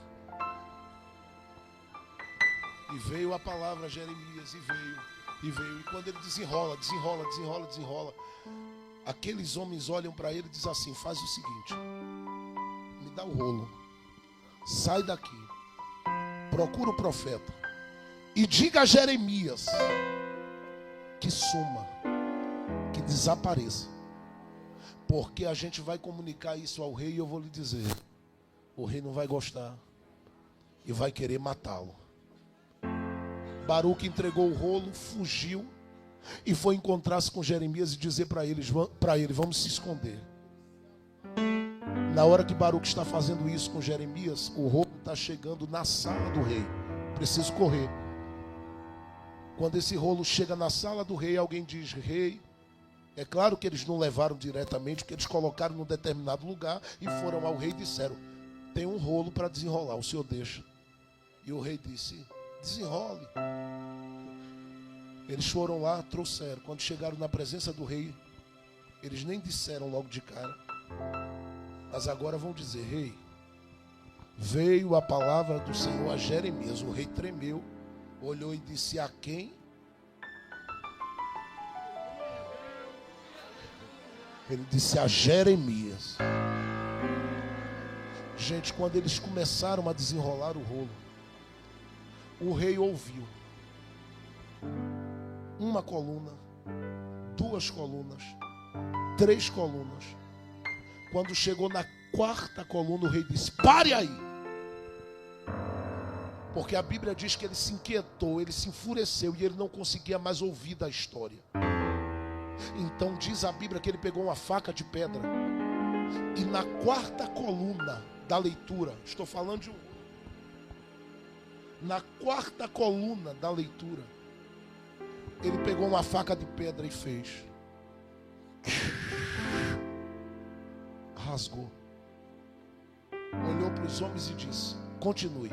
E veio a palavra a Jeremias, e veio. E quando ele desenrola, aqueles homens olham para ele e dizem assim: faz o seguinte, me dá o rolo, sai daqui, procura o profeta e diga a Jeremias que suma, que desapareça, porque a gente vai comunicar isso ao rei e eu vou lhe dizer, o rei não vai gostar e vai querer matá-lo. Baruque entregou o rolo, fugiu e foi encontrar-se com Jeremias e dizer para ele: vamos se esconder. Na hora que Baruque está fazendo isso com Jeremias, o rolo está chegando na sala do rei. Preciso correr. Quando esse rolo chega na sala do rei, alguém diz: rei, é claro que eles não levaram diretamente, porque eles colocaram num determinado lugar e foram ao rei e disseram: tem um rolo para desenrolar, o senhor deixa. E o rei disse: desenrole. Eles foram lá, trouxeram. Quando chegaram na presença do rei, eles nem disseram logo de cara, mas agora vão dizer: rei, veio a palavra do Senhor a Jeremias. O rei tremeu, olhou e disse: a quem? Ele disse: a Jeremias. Gente, quando eles começaram a desenrolar o rolo, o rei ouviu uma coluna, 2 colunas, 3 colunas. Quando chegou na 4ª coluna, o rei disse: pare aí. Porque a Bíblia diz que ele se inquietou, ele se enfureceu e ele não conseguia mais ouvir da história. Então diz a Bíblia que ele pegou uma faca de pedra e na quarta coluna da leitura, estou falando de na quarta coluna da leitura, ele pegou uma faca de pedra e fez, rasgou, olhou para os homens e disse: continue.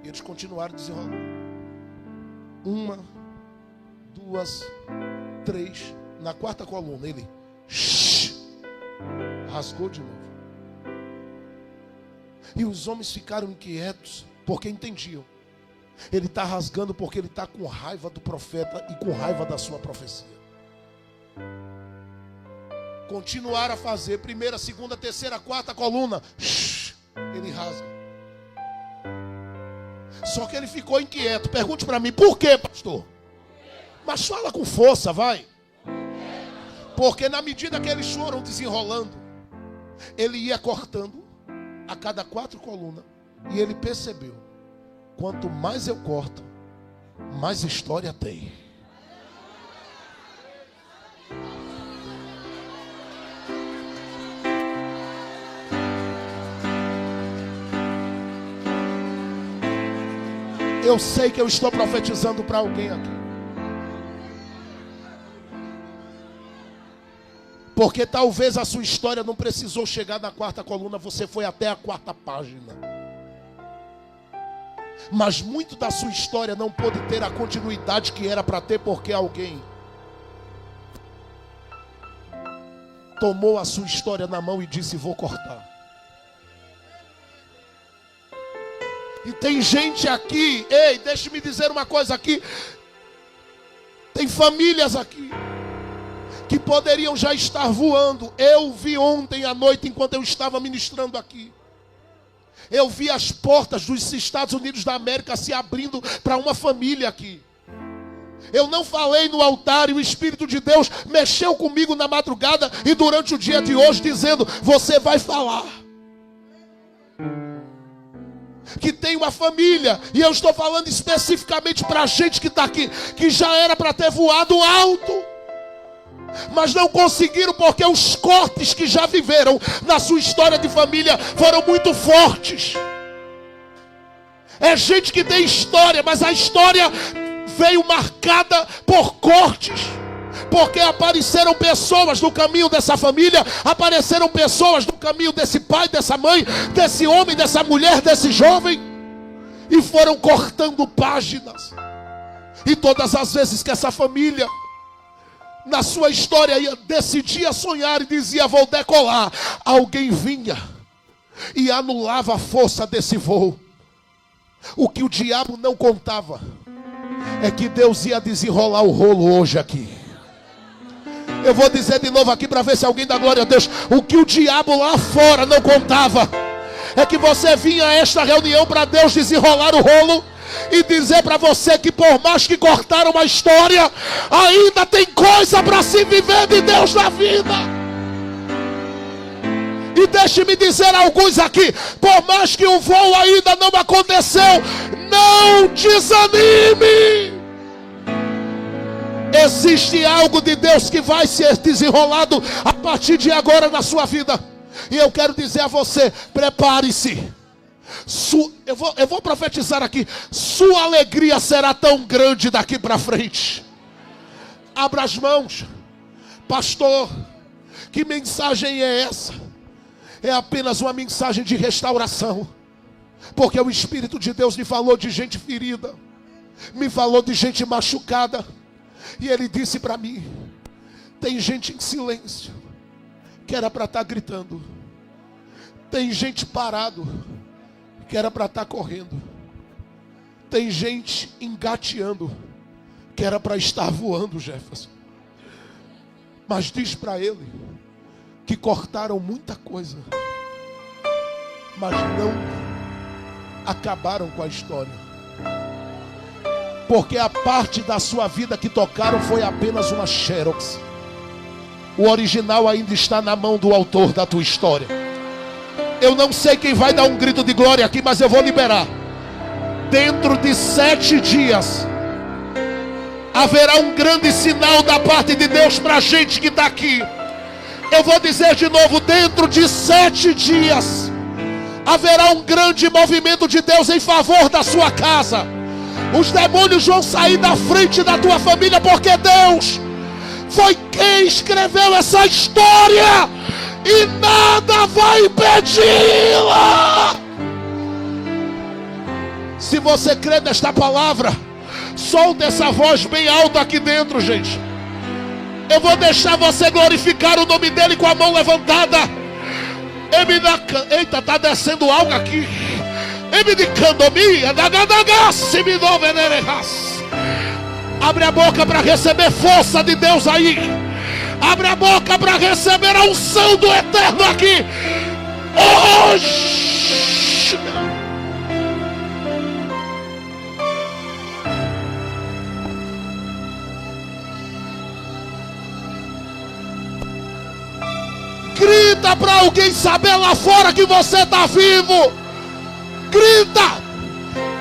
E eles continuaram desenrolando. 1, 2, 3. Na quarta coluna ele rasgou de novo. E os homens ficaram inquietos, porque entendiam. Ele está rasgando porque ele está com raiva do profeta e com raiva da sua profecia. Continuaram a fazer. Primeira, segunda, terceira, quarta coluna. Ele rasga. Só que ele ficou inquieto. Pergunte para mim, por quê, pastor? Mas fala com força, vai. Porque na medida que eles foram desenrolando, ele ia cortando a cada 4 colunas. E ele percebeu: quanto mais eu corto, mais história tem. Eu sei que eu estou profetizando para alguém aqui. Porque talvez a sua história não precisou chegar na quarta coluna, você foi até a 4ª página. Mas muito da sua história não pôde ter a continuidade que era para ter, porque alguém tomou a sua história na mão e disse: vou cortar. E tem gente aqui, ei, deixe-me dizer uma coisa aqui. Tem famílias aqui que poderiam já estar voando. Eu vi ontem à noite, enquanto eu estava ministrando aqui, eu vi as portas dos Estados Unidos da América se abrindo para uma família aqui. Eu não falei no altar e o Espírito de Deus mexeu comigo na madrugada e durante o dia de hoje, dizendo: você vai falar. Que tem uma família, e eu estou falando especificamente para a gente que está aqui, que já era para ter voado alto, mas não conseguiram, porque os cortes que já viveram na sua história de família foram muito fortes. É gente que tem história, mas a história veio marcada por cortes. Porque apareceram pessoas no caminho dessa família, apareceram pessoas no caminho desse pai, dessa mãe, desse homem, dessa mulher, desse jovem, e foram cortando páginas. E todas as vezes que essa família, na sua história, decidia sonhar e dizia: vou decolar, alguém vinha e anulava a força desse voo. O que o diabo não contava é que Deus ia desenrolar o rolo hoje aqui. Eu vou dizer de novo aqui para ver se alguém dá glória a Deus. O que o diabo lá fora não contava é que você vinha a esta reunião para Deus desenrolar o rolo e dizer para você que por mais que cortaram uma história, ainda tem coisa para se viver de Deus na vida. E deixe-me dizer a alguns aqui: por mais que o voo ainda não aconteceu, não desanime. Existe algo de Deus que vai ser desenrolado a partir de agora na sua vida. E eu quero dizer a você: prepare-se. Eu vou profetizar aqui. Sua alegria será tão grande daqui para frente. Abra as mãos. Pastor, que mensagem é essa? É apenas uma mensagem de restauração. Porque o Espírito de Deus me falou de gente ferida, me falou de gente machucada. E ele disse para mim: tem gente em silêncio, que era para estar gritando. Tem gente parado, que era para estar correndo. Tem gente engateando, que era para estar voando, Jefferson. Mas diz para ele que cortaram muita coisa, mas não acabaram com a história. Porque a parte da sua vida que tocaram foi apenas uma xerox. O original ainda está na mão do autor da tua história. Eu não sei quem vai dar um grito de glória aqui, mas eu vou liberar. Dentro de 7 dias, Haverá um grande sinal da parte de Deus para a gente que está aqui. Eu vou dizer de novo, dentro de 7 dias, haverá um grande movimento de Deus em favor da sua casa. Os demônios vão sair da frente da tua família, porque Deus foi quem escreveu essa história e nada vai impedi-la. Se você crê nesta palavra, solta essa voz bem alta aqui dentro, gente. Eu vou deixar você glorificar o nome dele com a mão levantada. Eita, tá descendo algo aqui. Abre a boca para receber força de Deus aí. Abre a boca para receber a unção do Eterno aqui. Hoje. Grita para alguém saber lá fora que você está vivo. Grita.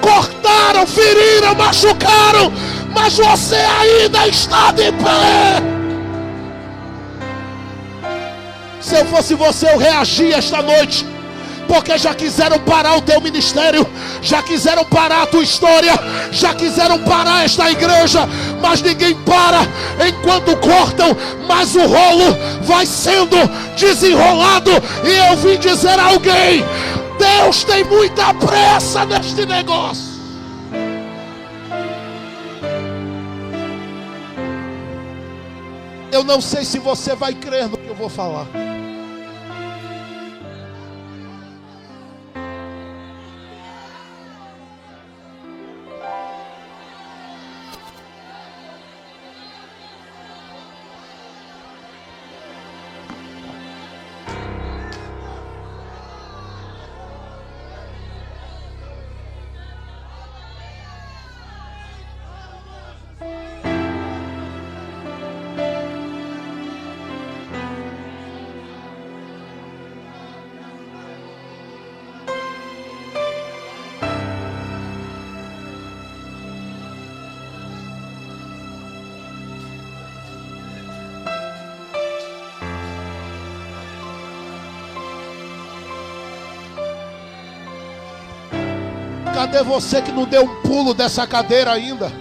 Cortaram, feriram, machucaram, mas você ainda está de pé. Se eu fosse você, eu reagia esta noite, porque já quiseram parar o teu ministério, já quiseram parar a tua história, já quiseram parar esta igreja, mas ninguém para enquanto cortam, mas o rolo vai sendo desenrolado. E eu vim dizer a alguém: Deus tem muita pressa neste negócio. Eu não sei se você vai crer no que eu vou falar. Cadê você que não deu um pulo dessa cadeira ainda?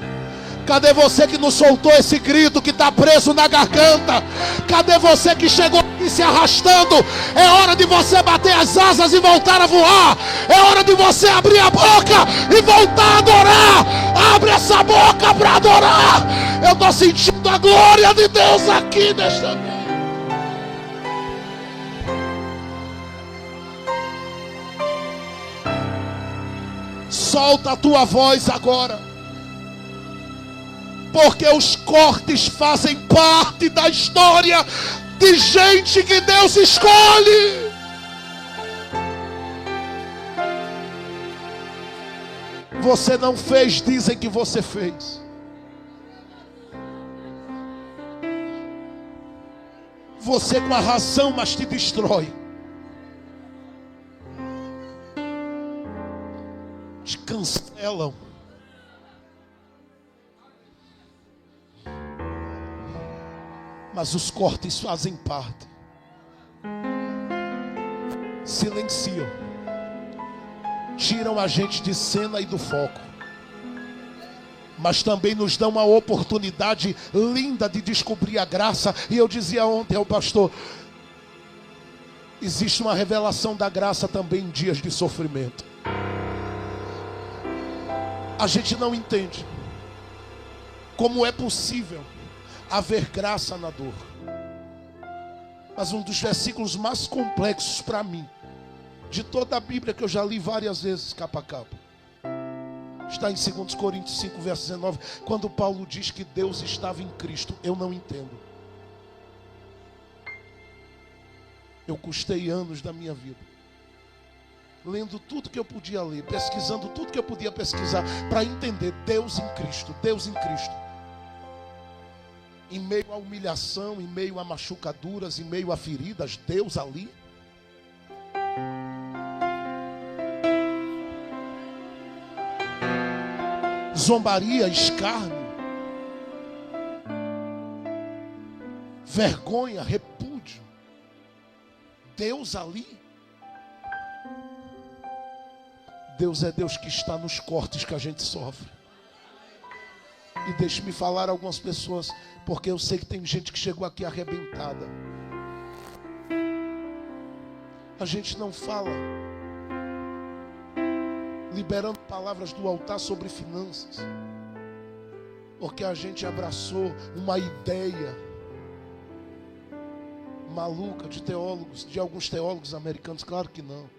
Cadê você que não soltou esse grito que está preso na garganta? Cadê você que chegou aqui se arrastando? É hora de você bater as asas e voltar a voar. É hora de você abrir a boca e voltar a adorar. Abre essa boca para adorar. Eu estou sentindo a glória de Deus aqui nesta noite. Solta a tua voz agora, porque os cortes fazem parte da história de gente que Deus escolhe. Você não fez, dizem que você fez. Você com a razão, mas te destrói. Te cancelam. Mas os cortes fazem parte. Silenciam. Tiram a gente de cena e do foco. Mas também nos dão uma oportunidade linda de descobrir a graça. E eu dizia ontem ao pastor: existe uma revelação da graça também em dias de sofrimento. A gente não entende como é possível haver graça na dor. Mas um dos versículos mais complexos para mim, de toda a Bíblia, que eu já li várias vezes capa a capa, está em 2 Coríntios 5, verso 19, quando Paulo diz que Deus estava em Cristo. Eu não entendo. Eu custei anos da minha vida lendo tudo que eu podia ler, pesquisando tudo que eu podia pesquisar, para entender Deus em Cristo, Deus em Cristo. Em meio à humilhação, em meio a machucaduras, em meio a feridas, Deus ali. Zombaria, escárnio, vergonha, repúdio. Deus ali. Deus é Deus que está nos cortes que a gente sofre. E deixe-me falar a algumas pessoas, porque eu sei que tem gente que chegou aqui arrebentada. A gente não fala liberando palavras do altar sobre finanças, porque a gente abraçou uma ideia maluca de teólogos, de alguns teólogos americanos. Claro que não.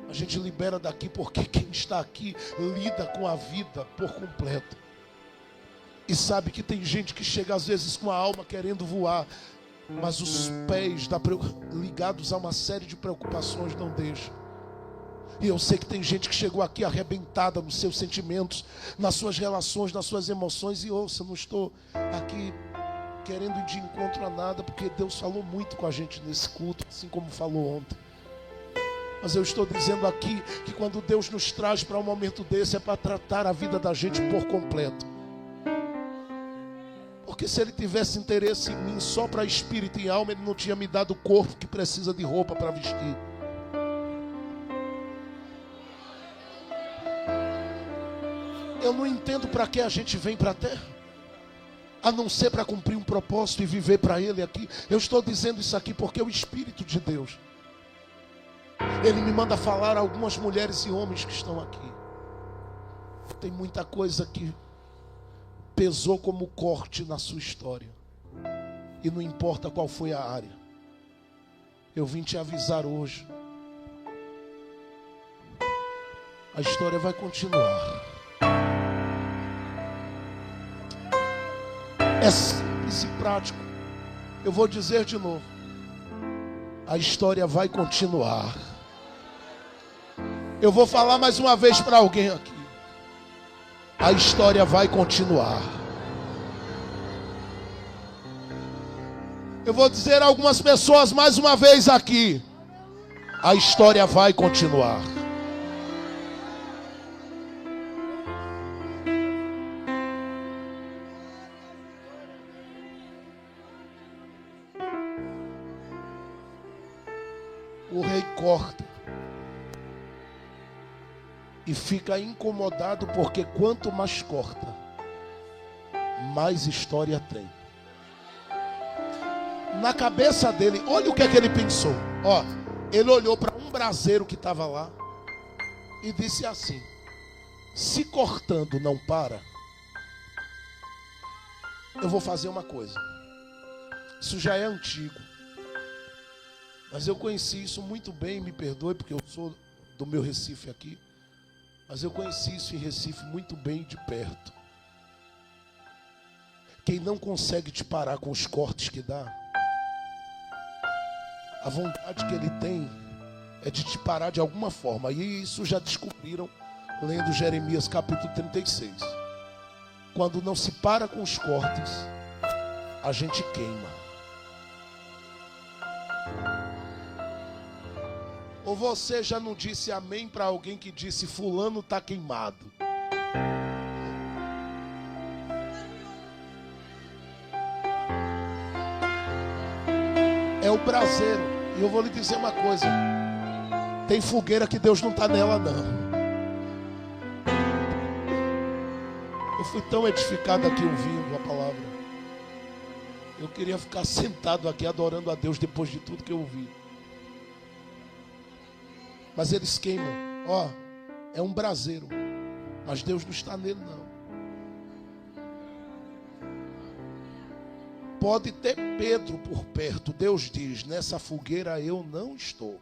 A gente libera daqui porque quem está aqui lida com a vida por completo. E sabe que tem gente que chega às vezes com a alma querendo voar, mas os pés ligados a uma série de preocupações não deixam. E eu sei que tem gente que chegou aqui arrebentada nos seus sentimentos, nas suas relações, nas suas emoções. E ouça, eu não estou aqui querendo ir de encontro a nada, porque Deus falou muito com a gente nesse culto, assim como falou ontem. Mas eu estou dizendo aqui que quando Deus nos traz para um momento desse, é para tratar a vida da gente por completo. Porque se Ele tivesse interesse em mim só para espírito e alma, Ele não tinha me dado o corpo que precisa de roupa para vestir. Eu não entendo para que a gente vem para a terra, a não ser para cumprir um propósito e viver para Ele aqui. Eu estou dizendo isso aqui porque o Espírito de Deus, Ele me manda falar a algumas mulheres e homens que estão aqui. Tem muita coisa que pesou como corte na sua história, e não importa qual foi a área. Eu vim te avisar hoje, a história vai continuar. É simples e prático. Eu vou dizer de novo, a história vai continuar. Eu vou falar mais uma vez para alguém aqui, a história vai continuar. Eu vou dizer a algumas pessoas mais uma vez aqui, a história vai continuar. O rei corta e fica incomodado, porque quanto mais corta, mais história tem. Na cabeça dele, olha o que é que ele pensou. Ó, ele olhou para um braseiro que estava lá e disse assim: se cortando não para, eu vou fazer uma coisa. Isso já é antigo, mas eu conheci isso muito bem. Me perdoe porque eu sou do meu Recife aqui, mas eu conheci isso em Recife muito bem de perto. Quem não consegue te parar com os cortes que dá, a vontade que ele tem é de te parar de alguma forma. E isso já descobriram lendo Jeremias capítulo 36. Quando não se para com os cortes, a gente queima. Ou você já não disse amém para alguém que disse fulano está queimado? É o braseiro. E eu vou lhe dizer uma coisa: tem fogueira que Deus não está nela não. Eu fui tão edificado aqui ouvindo a palavra. Eu queria ficar sentado aqui adorando a Deus depois de tudo que eu ouvi. Mas eles queimam. Ó, é um braseiro, mas Deus não está nele não. Pode ter Pedro por perto, Deus diz: nessa fogueira eu não estou.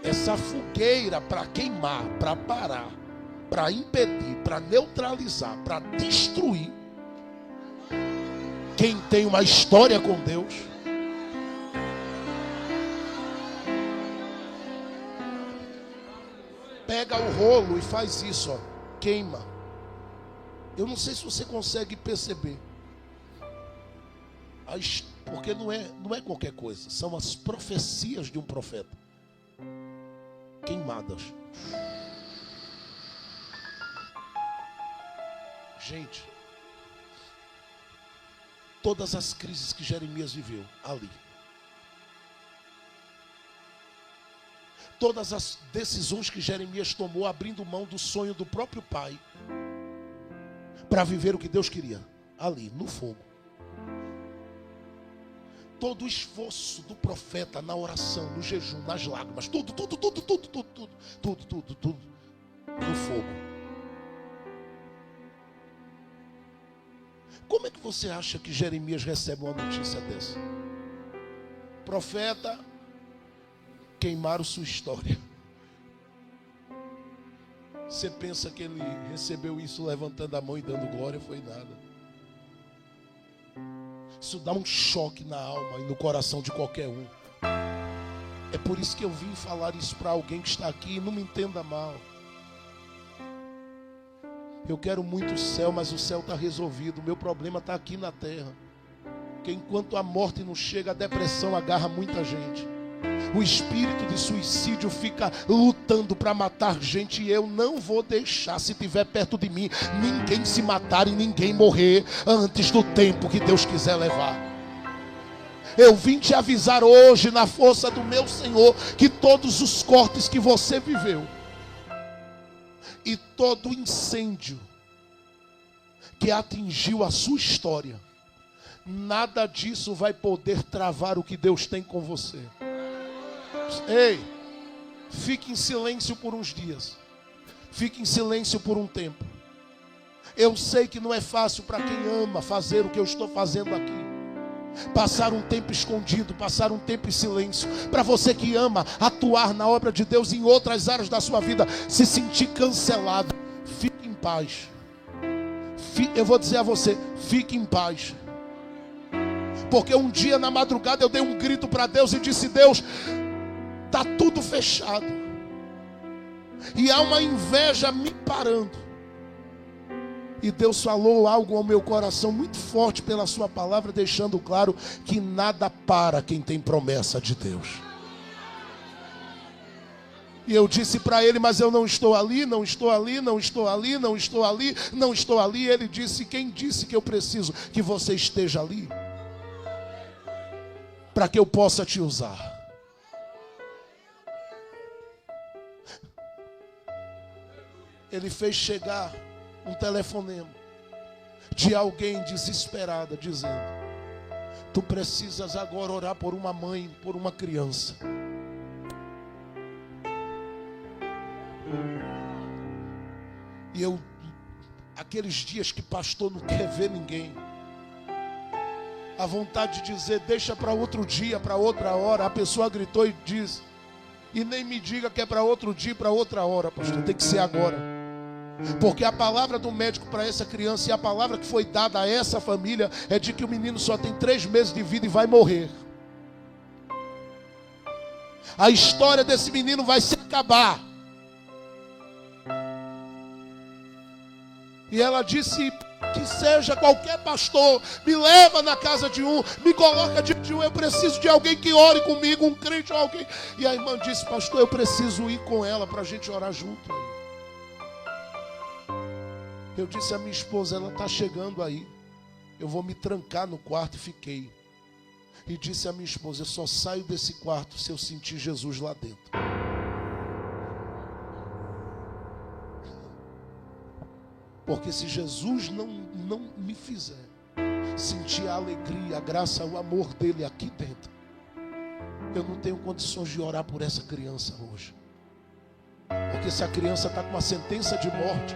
Essa fogueira para queimar, para parar, para impedir, para neutralizar, para destruir quem tem uma história com Deus, pega o rolo e faz isso, ó, queima. Eu não sei se você consegue perceber, porque não é qualquer coisa, são as profecias de um profeta queimadas. Gente, todas as crises que Jeremias viveu ali. Todas as decisões que Jeremias tomou abrindo mão do sonho do próprio pai para viver o que Deus queria, ali, no fogo. Todo o esforço do profeta na oração, no jejum, nas lágrimas, tudo no fogo. Como é que você acha que Jeremias recebe uma notícia dessa? Profeta, queimaram sua história. Você pensa que ele recebeu isso levantando a mão e dando glória? Foi nada. Isso dá um choque na alma e no coração de qualquer um. É por isso que eu vim falar isso para alguém que está aqui, e não me entenda mal. Eu quero muito o céu, mas o céu está resolvido. O meu problema está aqui na terra. Porque enquanto a morte não chega, a depressão agarra muita gente. O espírito de suicídio fica lutando para matar gente, e eu não vou deixar, se estiver perto de mim, ninguém se matar e ninguém morrer antes do tempo que Deus quiser levar. Eu vim te avisar hoje, na força do meu Senhor, que todos os cortes que você viveu e todo o incêndio que atingiu a sua história, nada disso vai poder travar o que Deus tem com você. Ei, fique em silêncio por uns dias. Fique em silêncio por um tempo. Eu sei que não é fácil para quem ama fazer o que eu estou fazendo aqui. Passar um tempo escondido, passar um tempo em silêncio. Para você que ama atuar na obra de Deus em outras áreas da sua vida, se sentir cancelado, fique em paz. Eu vou dizer a você, fique em paz. Porque um dia na madrugada eu dei um grito para Deus e disse: Deus, está tudo fechado. E há uma inveja me parando. E Deus falou algo ao meu coração muito forte pela sua palavra, deixando claro que nada para quem tem promessa de Deus. E eu disse para ele: mas eu não estou ali, não estou ali, não estou ali, não estou ali, não estou ali. Ele disse: quem disse que eu preciso que você esteja ali? Para que eu possa te usar. Ele fez chegar um telefonema de alguém desesperada, dizendo: tu precisas agora orar por uma mãe, por uma criança. E eu, aqueles dias que pastor não quer ver ninguém, a vontade de dizer: deixa para outro dia, para outra hora. A pessoa gritou e diz: e nem me diga que é para outro dia, para outra hora, pastor, tem que ser agora. Porque a palavra do médico para essa criança e a palavra que foi dada a essa família é de que o menino só tem 3 meses de vida e vai morrer. A história desse menino vai se acabar. E ela disse: que seja qualquer pastor, me leva na casa de um, me coloca diante de um, eu preciso de alguém que ore comigo, um crente ou alguém. E a irmã disse: pastor, eu preciso ir com ela para a gente orar junto aí. Eu disse à minha esposa: ela está chegando aí, eu vou me trancar no quarto. E fiquei. E disse à minha esposa: eu só saio desse quarto se eu sentir Jesus lá dentro. Porque se Jesus não me fizer sentir a alegria, a graça, o amor dele aqui dentro, eu não tenho condições de orar por essa criança hoje. Porque se a criança está com uma sentença de morte,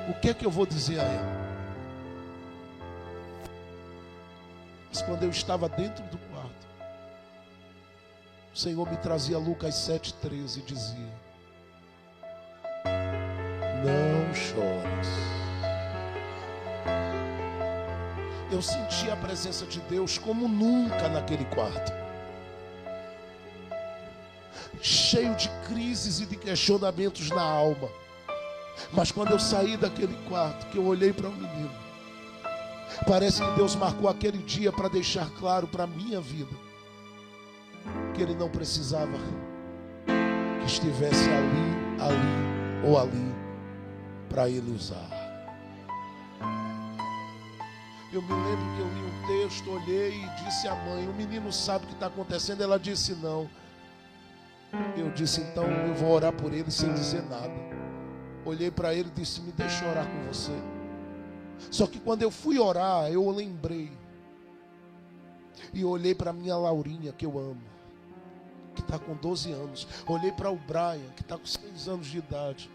o que é que eu vou dizer a ela? Mas quando eu estava dentro do quarto, o Senhor me trazia Lucas 7,13 e dizia: não chores. Eu senti a presença de Deus como nunca naquele quarto, cheio de crises e de questionamentos na alma. Mas quando eu saí daquele quarto, que eu olhei para o menino, parece que Deus marcou aquele dia para deixar claro para a minha vida que ele não precisava que estivesse ali ou ali para ele usar. Eu me lembro que eu li um texto, olhei e disse à mãe: o menino sabe o que está acontecendo? Ela disse: não. Eu disse: então eu vou orar por ele sem dizer nada. Olhei para ele e disse: me deixa orar com você. Só que quando eu fui orar, eu lembrei. E olhei para minha Laurinha, que eu amo, que está com 12 anos. Olhei para o Brian, que está com 6 anos de idade.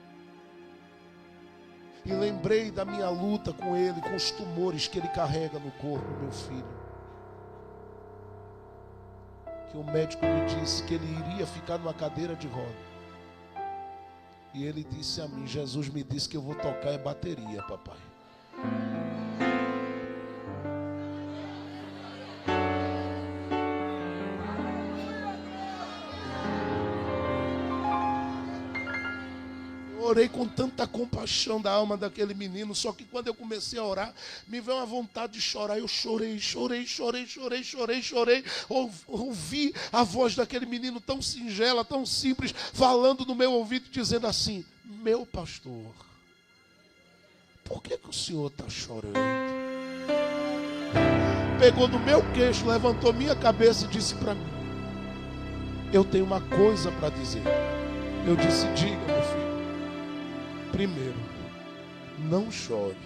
E lembrei da minha luta com ele, com os tumores que ele carrega no corpo, meu filho. Que o médico me disse que ele iria ficar numa cadeira de roda. E ele disse a mim: Jesus me disse que eu vou tocar bateria, papai. Orei com tanta compaixão da alma daquele menino, só que quando eu comecei a orar, me veio uma vontade de chorar. Eu chorei. Ouvi a voz daquele menino tão singela, tão simples, falando no meu ouvido, dizendo assim: meu pastor, por que o senhor está chorando? Pegou no meu queixo, levantou minha cabeça e disse para mim: eu tenho uma coisa para dizer. Eu disse: diga, meu filho. Primeiro, não chore.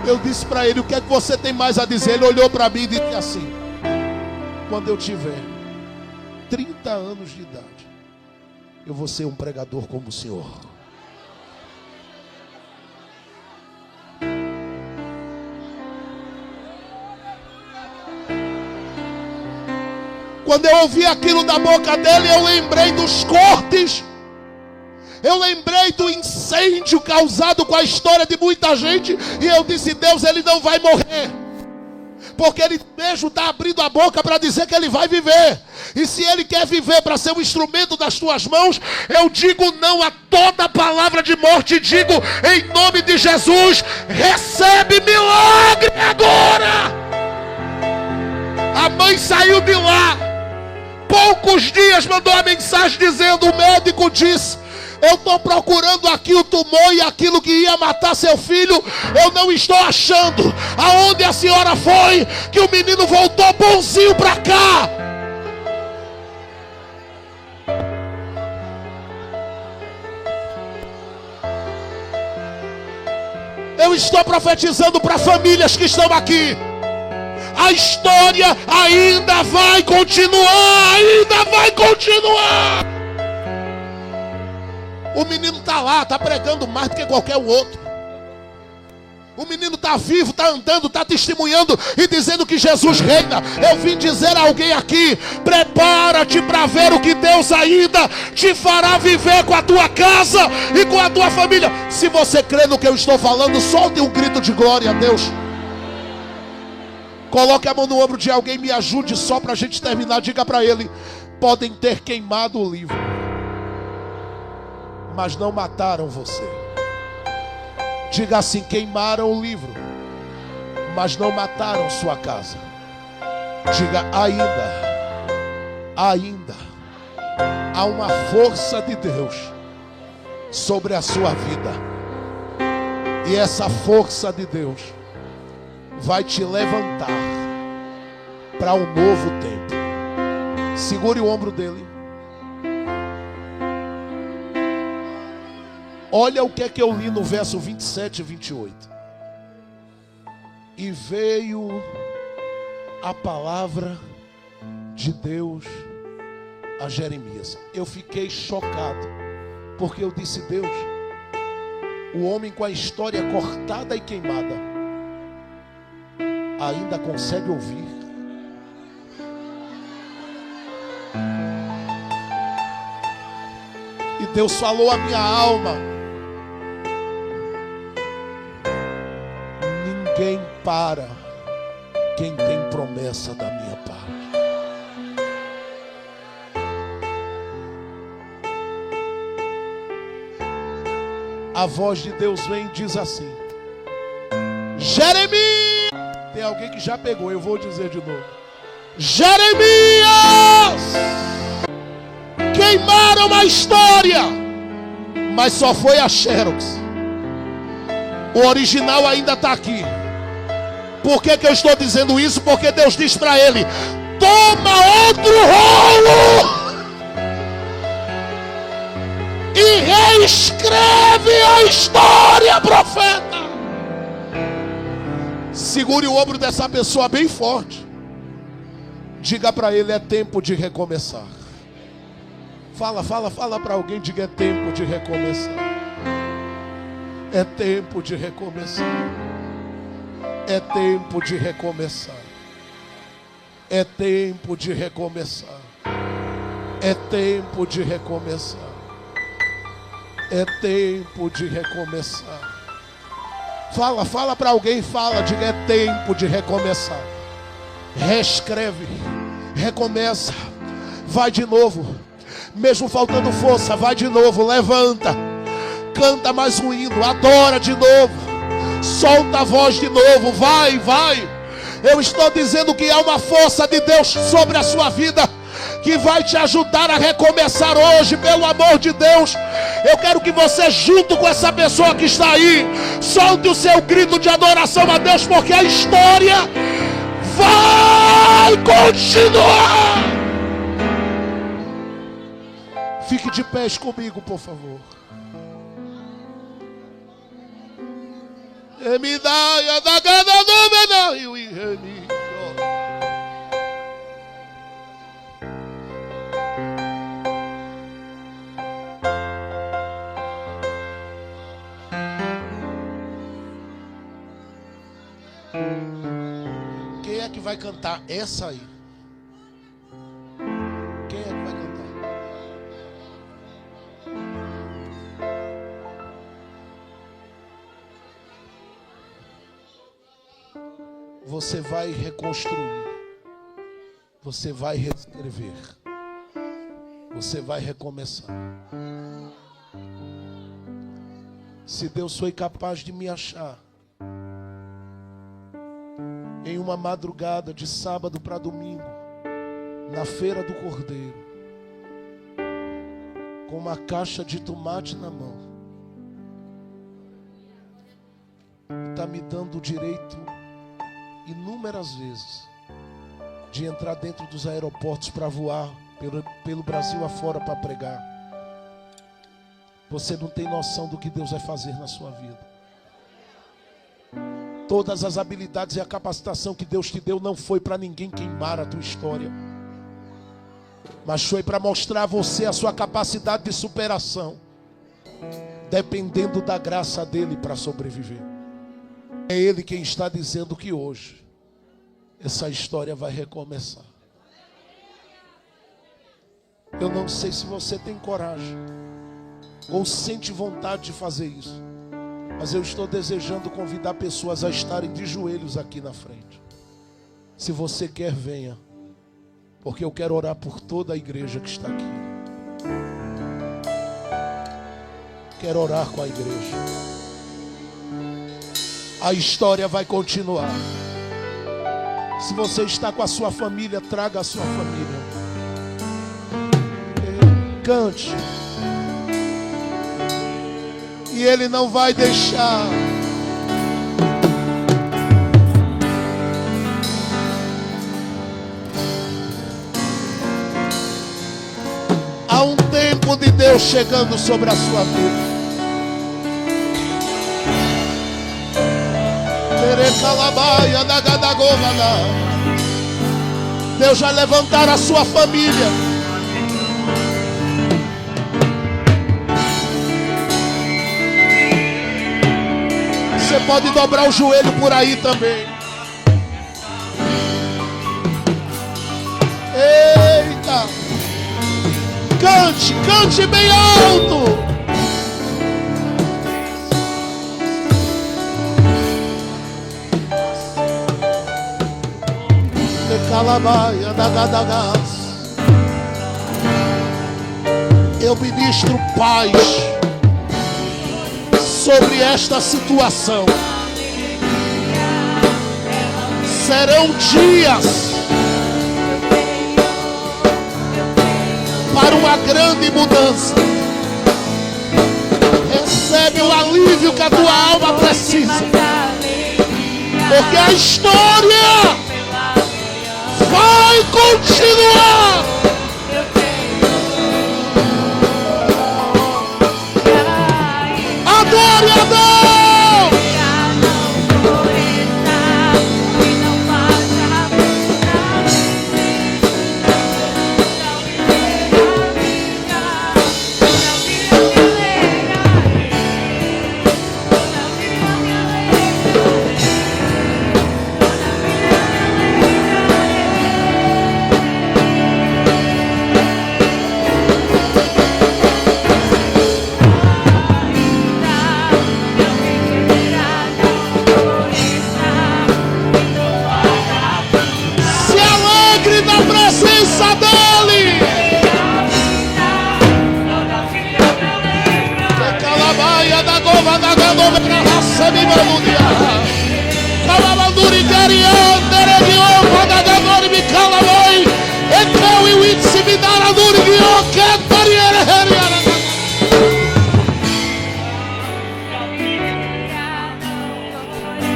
Eu disse para ele: o que é que você tem mais a dizer? Ele olhou para mim e disse assim: quando eu tiver 30 anos de idade, eu vou ser um pregador como o senhor. Quando eu ouvi aquilo da boca dele, eu lembrei dos cortes. Eu lembrei do incêndio causado com a história de muita gente. E eu disse: Deus, ele não vai morrer, porque ele mesmo está abrindo a boca para dizer que ele vai viver. E se ele quer viver para ser um instrumento das tuas mãos, eu digo não a toda palavra de morte. E digo, em nome de Jesus, recebe milagre agora. A mãe saiu de lá. Poucos dias mandou a mensagem dizendo: o médico disse: eu estou procurando aqui o tumor e aquilo que ia matar seu filho, eu não estou achando. Aonde a senhora foi que o menino voltou bonzinho para cá? Eu estou profetizando para famílias que estão aqui. A história ainda vai continuar, O menino está lá, está pregando mais do que qualquer outro. O menino está vivo, está andando, está testemunhando e dizendo que Jesus reina. Eu vim dizer a alguém aqui: prepara-te para ver o que Deus ainda te fará viver com a tua casa e com a tua família. Se você crê no que eu estou falando, solte um grito de glória a Deus. Coloque a mão no ombro de alguém, me ajude só para a gente terminar. Diga para ele: podem ter queimado o livro, mas não mataram você. Diga assim: queimaram o livro, mas não mataram sua casa. Diga: ainda há uma força de Deus sobre a sua vida. E essa força de Deus vai te levantar para um novo tempo. Segure o ombro dele. Olha o que é que eu li no verso 27 e 28. E veio a palavra de Deus a Jeremias. Eu fiquei chocado, porque eu disse: Deus, o homem com a história cortada e queimada ainda consegue ouvir. E Deus falou à minha alma: ninguém para quem tem promessa da minha parte. A voz de Deus vem e diz assim: Jeremias. Tem alguém que já pegou, eu vou dizer de novo: Jeremias, queimaram a história, mas só foi a Xerox. O original ainda está aqui. Por que eu estou dizendo isso? Porque Deus diz para ele: toma outro rolo e reescreve a história, profeta. Segure o ombro dessa pessoa bem forte. Diga para ele: é tempo de recomeçar. Fala para alguém, diga: é tempo de recomeçar. É tempo de recomeçar. É tempo de recomeçar. É tempo de recomeçar. É tempo de recomeçar. É tempo de recomeçar. Fala para alguém, diga: é tempo de recomeçar. Reescreve, recomeça, vai de novo. Mesmo faltando força, vai de novo, levanta, canta mais um hino, adora de novo, solta a voz de novo, vai. Eu estou dizendo que há uma força de Deus sobre a sua vida, que vai te ajudar a recomeçar hoje, pelo amor de Deus. Eu quero que você, junto com essa pessoa que está aí, solte o seu grito de adoração a Deus, porque a história vai continuar. Fique de pés comigo, por favor. Quem é que vai cantar essa aí? Quem é que vai cantar? Você vai reconstruir. Você vai reescrever. Você vai recomeçar. Se Deus foi capaz de me achar em uma madrugada de sábado para domingo, na feira do Cordeiro, com uma caixa de tomate na mão, está me dando o direito inúmeras vezes de entrar dentro dos aeroportos para voar pelo Brasil afora para pregar. Você não tem noção do que Deus vai fazer na sua vida. Todas as habilidades e a capacitação que Deus te deu não foi para ninguém queimar a tua história, mas foi para mostrar a você a sua capacidade de superação, dependendo da graça dele para sobreviver. É ele quem está dizendo que hoje essa história vai recomeçar. Eu não sei se você tem coragem ou sente vontade de fazer isso, mas eu estou desejando convidar pessoas a estarem de joelhos aqui na frente. Se você quer, venha, porque eu quero orar por toda a igreja que está aqui. Quero orar com a igreja. A história vai continuar. Se você está com a sua família, traga a sua família. Cante. E Ele não vai deixar. Há um tempo de Deus chegando sobre a sua vida. Deus vai levantar a sua família. Você pode dobrar o joelho por aí também. Eita! Cante, cante bem alto. Calabaia da Gadagas. Eu ministro paz sobre esta situação. Serão dias para uma grande mudança. Recebe o alívio que a tua alma precisa. Porque a história vai continuar. Adore a Deus.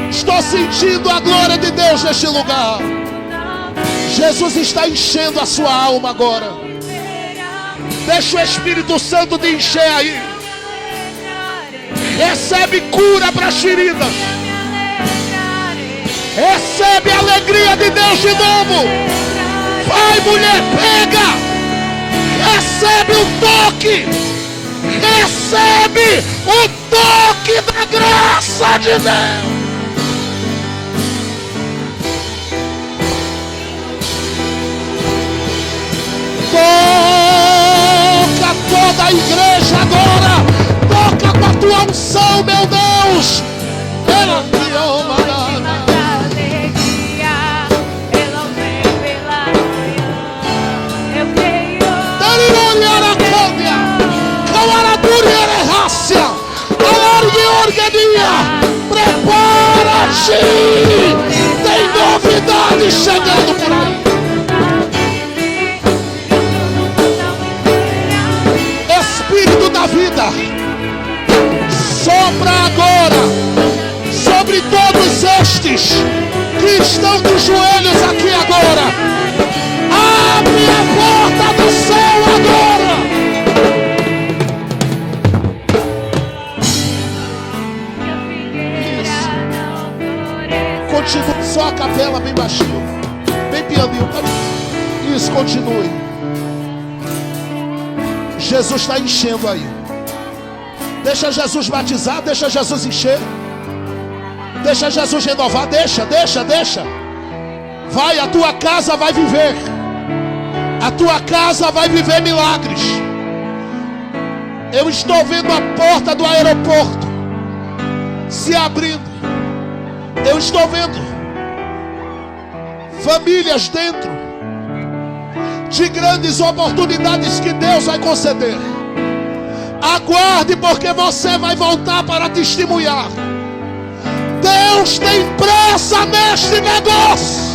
Estou sentindo a glória de Deus neste lugar. Jesus está enchendo a sua alma agora. Deixa o Espírito Santo te encher aí. Recebe cura para as feridas. Recebe a alegria de Deus de novo. Vai, mulher, pega. Recebe o toque. Recebe o toque da graça de Deus. Toca toda a igreja agora. Toca com a tua unção, meu Deus. Ela te ama. Prepara-te. Tem novidade chegando por aí. Espírito da vida, sopra agora sobre todos estes que estão de joelhos aqui agora. Abre a porta do céu agora. Isso. Continue só a capela bem baixinho, bem pianinho. Isso, continue. Jesus está enchendo aí. Deixa Jesus batizar, deixa Jesus encher. Deixa Jesus renovar, deixa. Vai, a tua casa vai viver. A tua casa vai viver milagres. Eu estou vendo a porta do aeroporto se abrindo. Eu estou vendo famílias dentro de grandes oportunidades que Deus vai conceder. Aguarde, porque você vai voltar para testemunhar. Deus tem pressa neste negócio.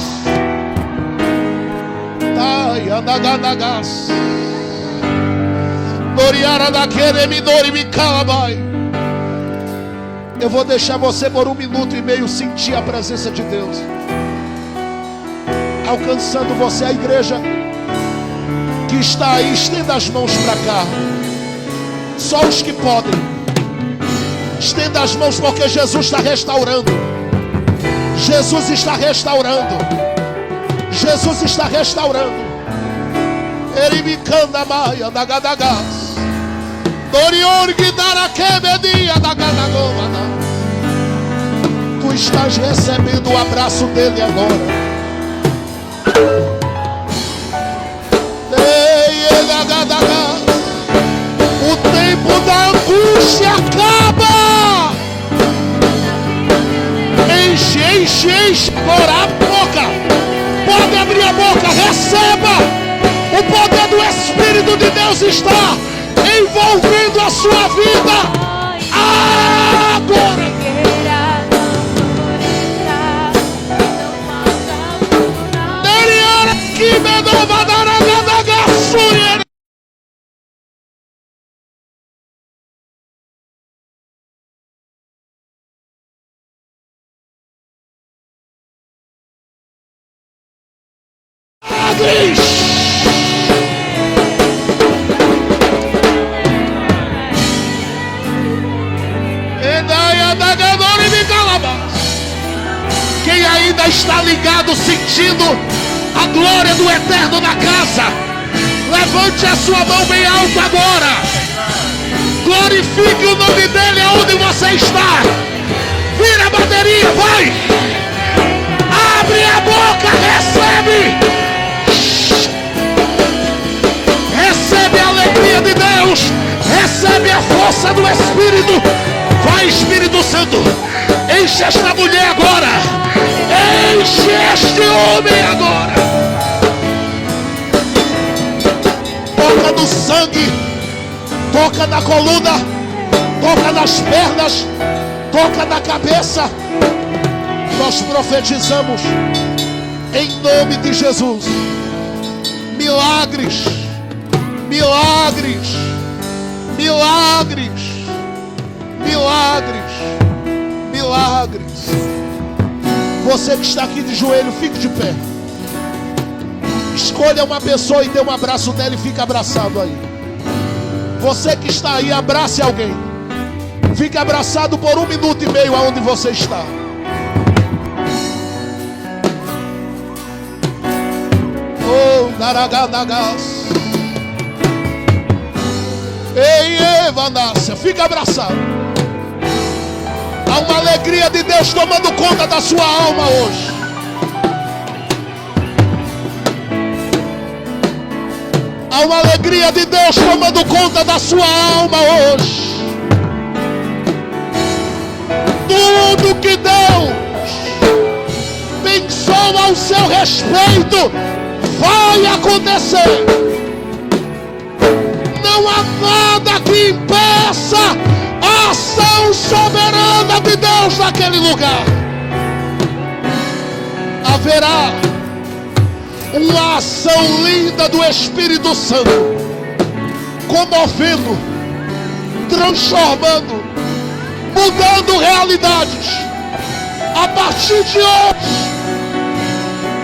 Eu vou deixar você por 1 minuto e meio sentir a presença de Deus alcançando você. A igreja que está aí, estenda as mãos para cá. Só os que podem. Estenda as mãos, porque Jesus está restaurando. Jesus está restaurando. Jesus está restaurando. Ele me canta maia da gadagas. Doriorgue daraquebedia da gadagomana. Tu estás recebendo o abraço dele agora. O tempo da angústia acaba. Enche agora a boca. Pode abrir a boca, receba. O poder do Espírito de Deus está envolvendo a sua vida agora. Que me dava dar a milagres. Quem ainda está ligado, sentindo a glória do Eterno na casa, levante a sua mão bem alto agora. Glorifique o nome dele aonde você está. Vira a bateria, vai. Abre a boca, recebe. Recebe a alegria de Deus. Recebe a força do Espírito. Vai, Espírito Santo. Enche esta mulher agora. Enche este homem agora. Toca no sangue. Toca na coluna. Toca nas pernas. Toca na cabeça. Nós profetizamos em nome de Jesus. Milagres. Milagres. Milagres. Milagres. Milagres. Você que está aqui de joelho, fique de pé. Escolha uma pessoa e dê um abraço nela e fique abraçado aí. Você que está aí, abrace alguém. Fique abraçado por 1 minuto e meio aonde você está. Oh, naraganagas. Ei, Vanácia, fique abraçado. Há uma alegria de Deus tomando conta da sua alma hoje. Há uma alegria de Deus tomando conta da sua alma hoje. Tudo que Deus pensou ao seu respeito vai acontecer. Não há nada que impeça a ação soberana de Deus naquele lugar. Haverá uma ação linda do Espírito Santo, comovendo, transformando, mudando realidades. A partir de hoje,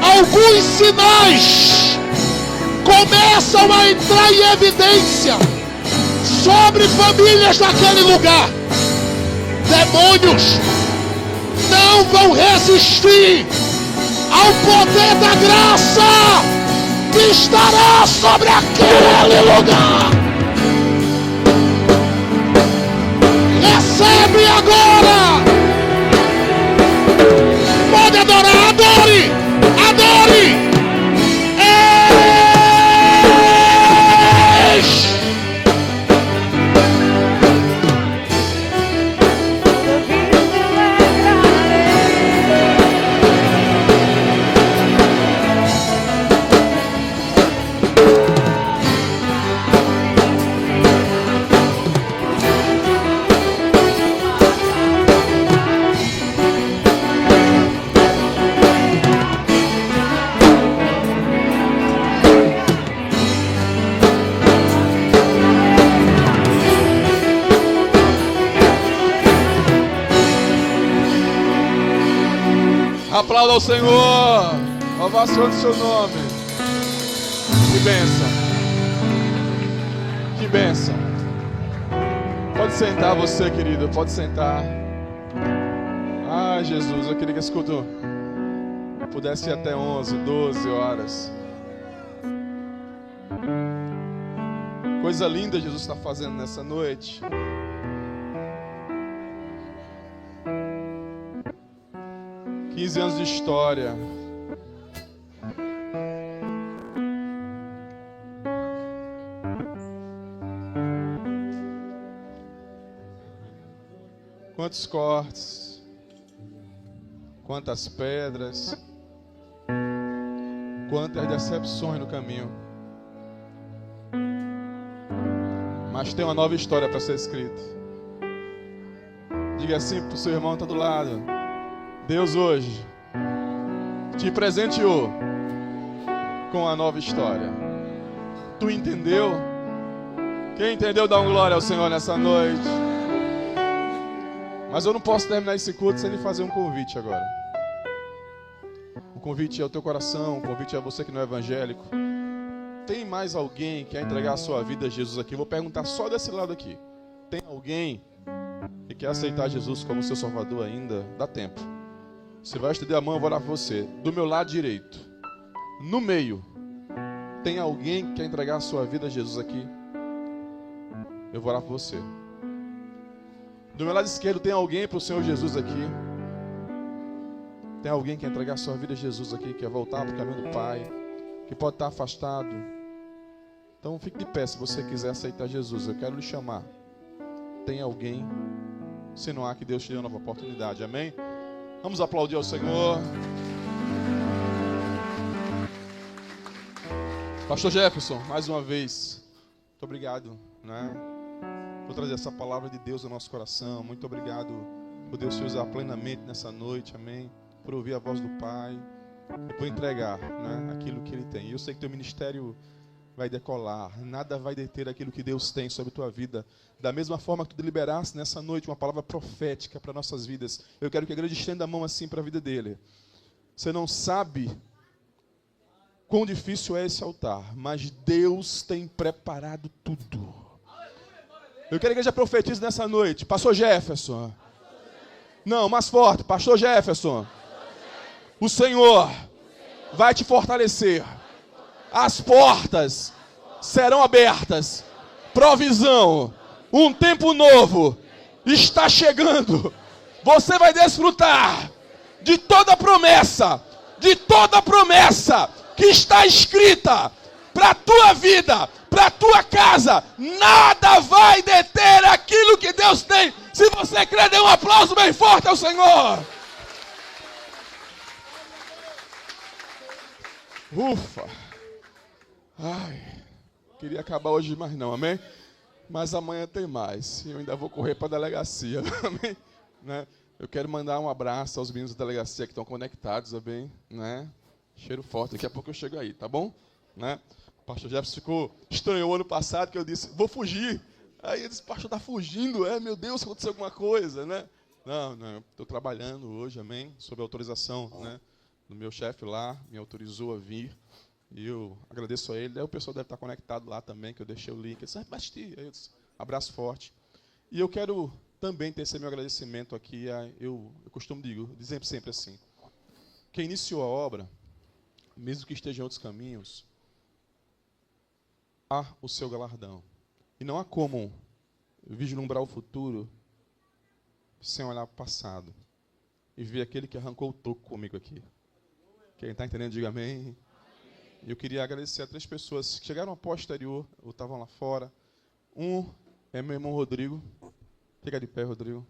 alguns sinais começam a entrar em evidência sobre famílias daquele lugar. Demônios não vão resistir ao poder da graça que estará sobre aquele lugar. Recebe agora. Pode adorar, adore, adore. Aplauda ao Senhor. Ovação do seu nome. Que bênção. Que bênção. Pode sentar você, querido. Pode sentar. Ah, Jesus, eu queria que esse culto pudesse ir até 11, 12 horas. Coisa linda Jesus está fazendo nessa noite. $15 anos de história. Quantos cortes, quantas pedras, quantas decepções no caminho. Mas tem uma nova história para ser escrita. Diga assim para o seu irmão que está do lado: Deus hoje te presenteou com a nova história. Tu entendeu? Quem entendeu, dá uma glória ao Senhor nessa noite. Mas eu não posso terminar esse culto sem lhe fazer um convite agora. Um convite é ao teu coração, o convite é a você que não é evangélico. Tem mais alguém que quer entregar a sua vida a Jesus aqui? Eu vou perguntar só desse lado aqui. Tem alguém que quer aceitar Jesus como seu Salvador ainda? Dá tempo. Você vai estender a mão, eu vou orar por você. Do meu lado direito, no meio, tem alguém que quer entregar a sua vida a Jesus aqui? Eu vou orar por você. Do meu lado esquerdo, tem alguém para o Senhor Jesus aqui? Tem alguém que quer entregar a sua vida a Jesus aqui, que quer voltar para o caminho do Pai, que pode estar afastado? Então fique de pé se você quiser aceitar Jesus. Eu quero lhe chamar. Tem alguém? Se não há, que Deus te dê uma nova oportunidade. Amém? Vamos aplaudir ao Senhor. Pastor Jefferson, mais uma vez, muito obrigado, né, por trazer essa palavra de Deus ao nosso coração. Muito obrigado por Deus te usar plenamente nessa noite, amém, por ouvir a voz do Pai e por entregar, né, aquilo que Ele tem. E eu sei que teu ministério vai decolar, nada vai deter aquilo que Deus tem sobre a tua vida. Da mesma forma que tu deliberaste nessa noite uma palavra profética para nossas vidas, eu quero que a igreja estenda a mão assim para a vida dele. Você não sabe quão difícil é esse altar, mas Deus tem preparado tudo. Eu quero que a igreja profetize nessa noite. Pastor Jefferson. Não, mais forte. Pastor Jefferson. O Senhor vai te fortalecer. As portas serão abertas. Provisão. Um tempo novo está chegando. Você vai desfrutar de toda promessa. De toda promessa que está escrita para a tua vida, para a tua casa. Nada vai deter aquilo que Deus tem. Se você crer, dê um aplauso bem forte ao Senhor. Ufa. Ai, queria acabar hoje, mas não, amém? Mas amanhã tem mais. Eu ainda vou correr para a delegacia, amém? Né? Eu quero mandar um abraço aos meninos da delegacia que estão conectados, amém? Né? Cheiro forte, daqui a pouco eu chego aí, tá bom? Né? O pastor Jefferson estranhou ano passado que eu disse, vou fugir. Aí ele disse, pastor, está fugindo? Meu Deus, aconteceu alguma coisa, né? Não, estou trabalhando hoje, amém? Sob a autorização, né, do meu chefe lá, me autorizou a vir. E eu agradeço a ele. Aí o pessoal deve estar conectado lá também, que eu deixei o link. Ele disse, Basti. Aí eu disse, abraço forte. E eu quero também tecer meu agradecimento aqui. Eu costumo dizer sempre assim, quem iniciou a obra, mesmo que esteja em outros caminhos, há o seu galardão. E não há como vislumbrar o futuro sem olhar para o passado e ver aquele que arrancou o toco comigo aqui. Quem está entendendo, diga amém. Eu queria agradecer a 3 pessoas que chegaram a posterior, ou estavam lá fora. Um é meu irmão Rodrigo. Fica de pé, Rodrigo.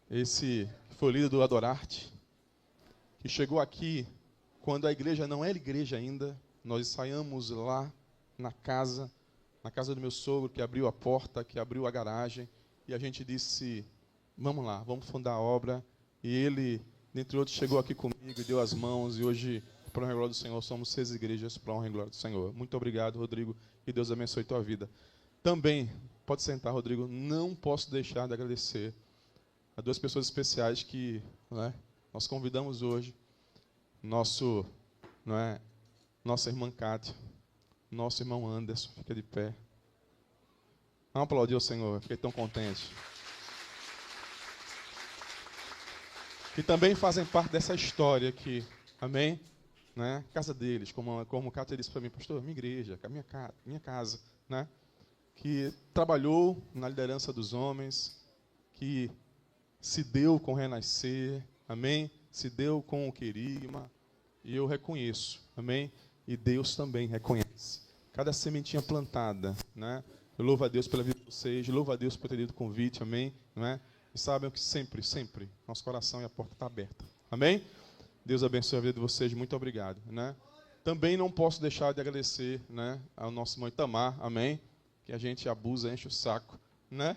Esse foi o líder do Adorarte, que chegou aqui quando a igreja não era igreja ainda. Nós ensaiamos lá na casa do meu sogro, que abriu a porta, que abriu a garagem, e a gente disse, vamos lá, vamos fundar a obra. E ele, dentre outros, chegou aqui comigo e deu as mãos, e hoje, para a honra e glória do Senhor, somos 6 igrejas para a honra e glória do Senhor. Muito obrigado, Rodrigo, que Deus abençoe tua vida. Também, pode sentar, Rodrigo, não posso deixar de agradecer a 2 pessoas especiais que, né, nós convidamos hoje, nossa irmã Cátia, nosso irmão Anderson, fica de pé. Vamos aplaudir ao Senhor, fiquei tão contente. Que também fazem parte dessa história aqui, amém? Né? Casa deles, como Cátia disse para mim, pastor, minha igreja, minha casa, né? Que trabalhou na liderança dos homens, que se deu com o renascer, amém? Se deu com o querigma, e eu reconheço, amém? E Deus também reconhece. Cada sementinha plantada, né? Eu louvo a Deus pela vida de vocês, louvo a Deus por ter dado o convite, amém? Não é? E sabem que sempre, nosso coração e a porta está aberta, amém? Deus abençoe a vida de vocês, muito obrigado, né? Também não posso deixar de agradecer, né, ao nosso irmão Itamar, amém? Que a gente abusa, enche o saco, né?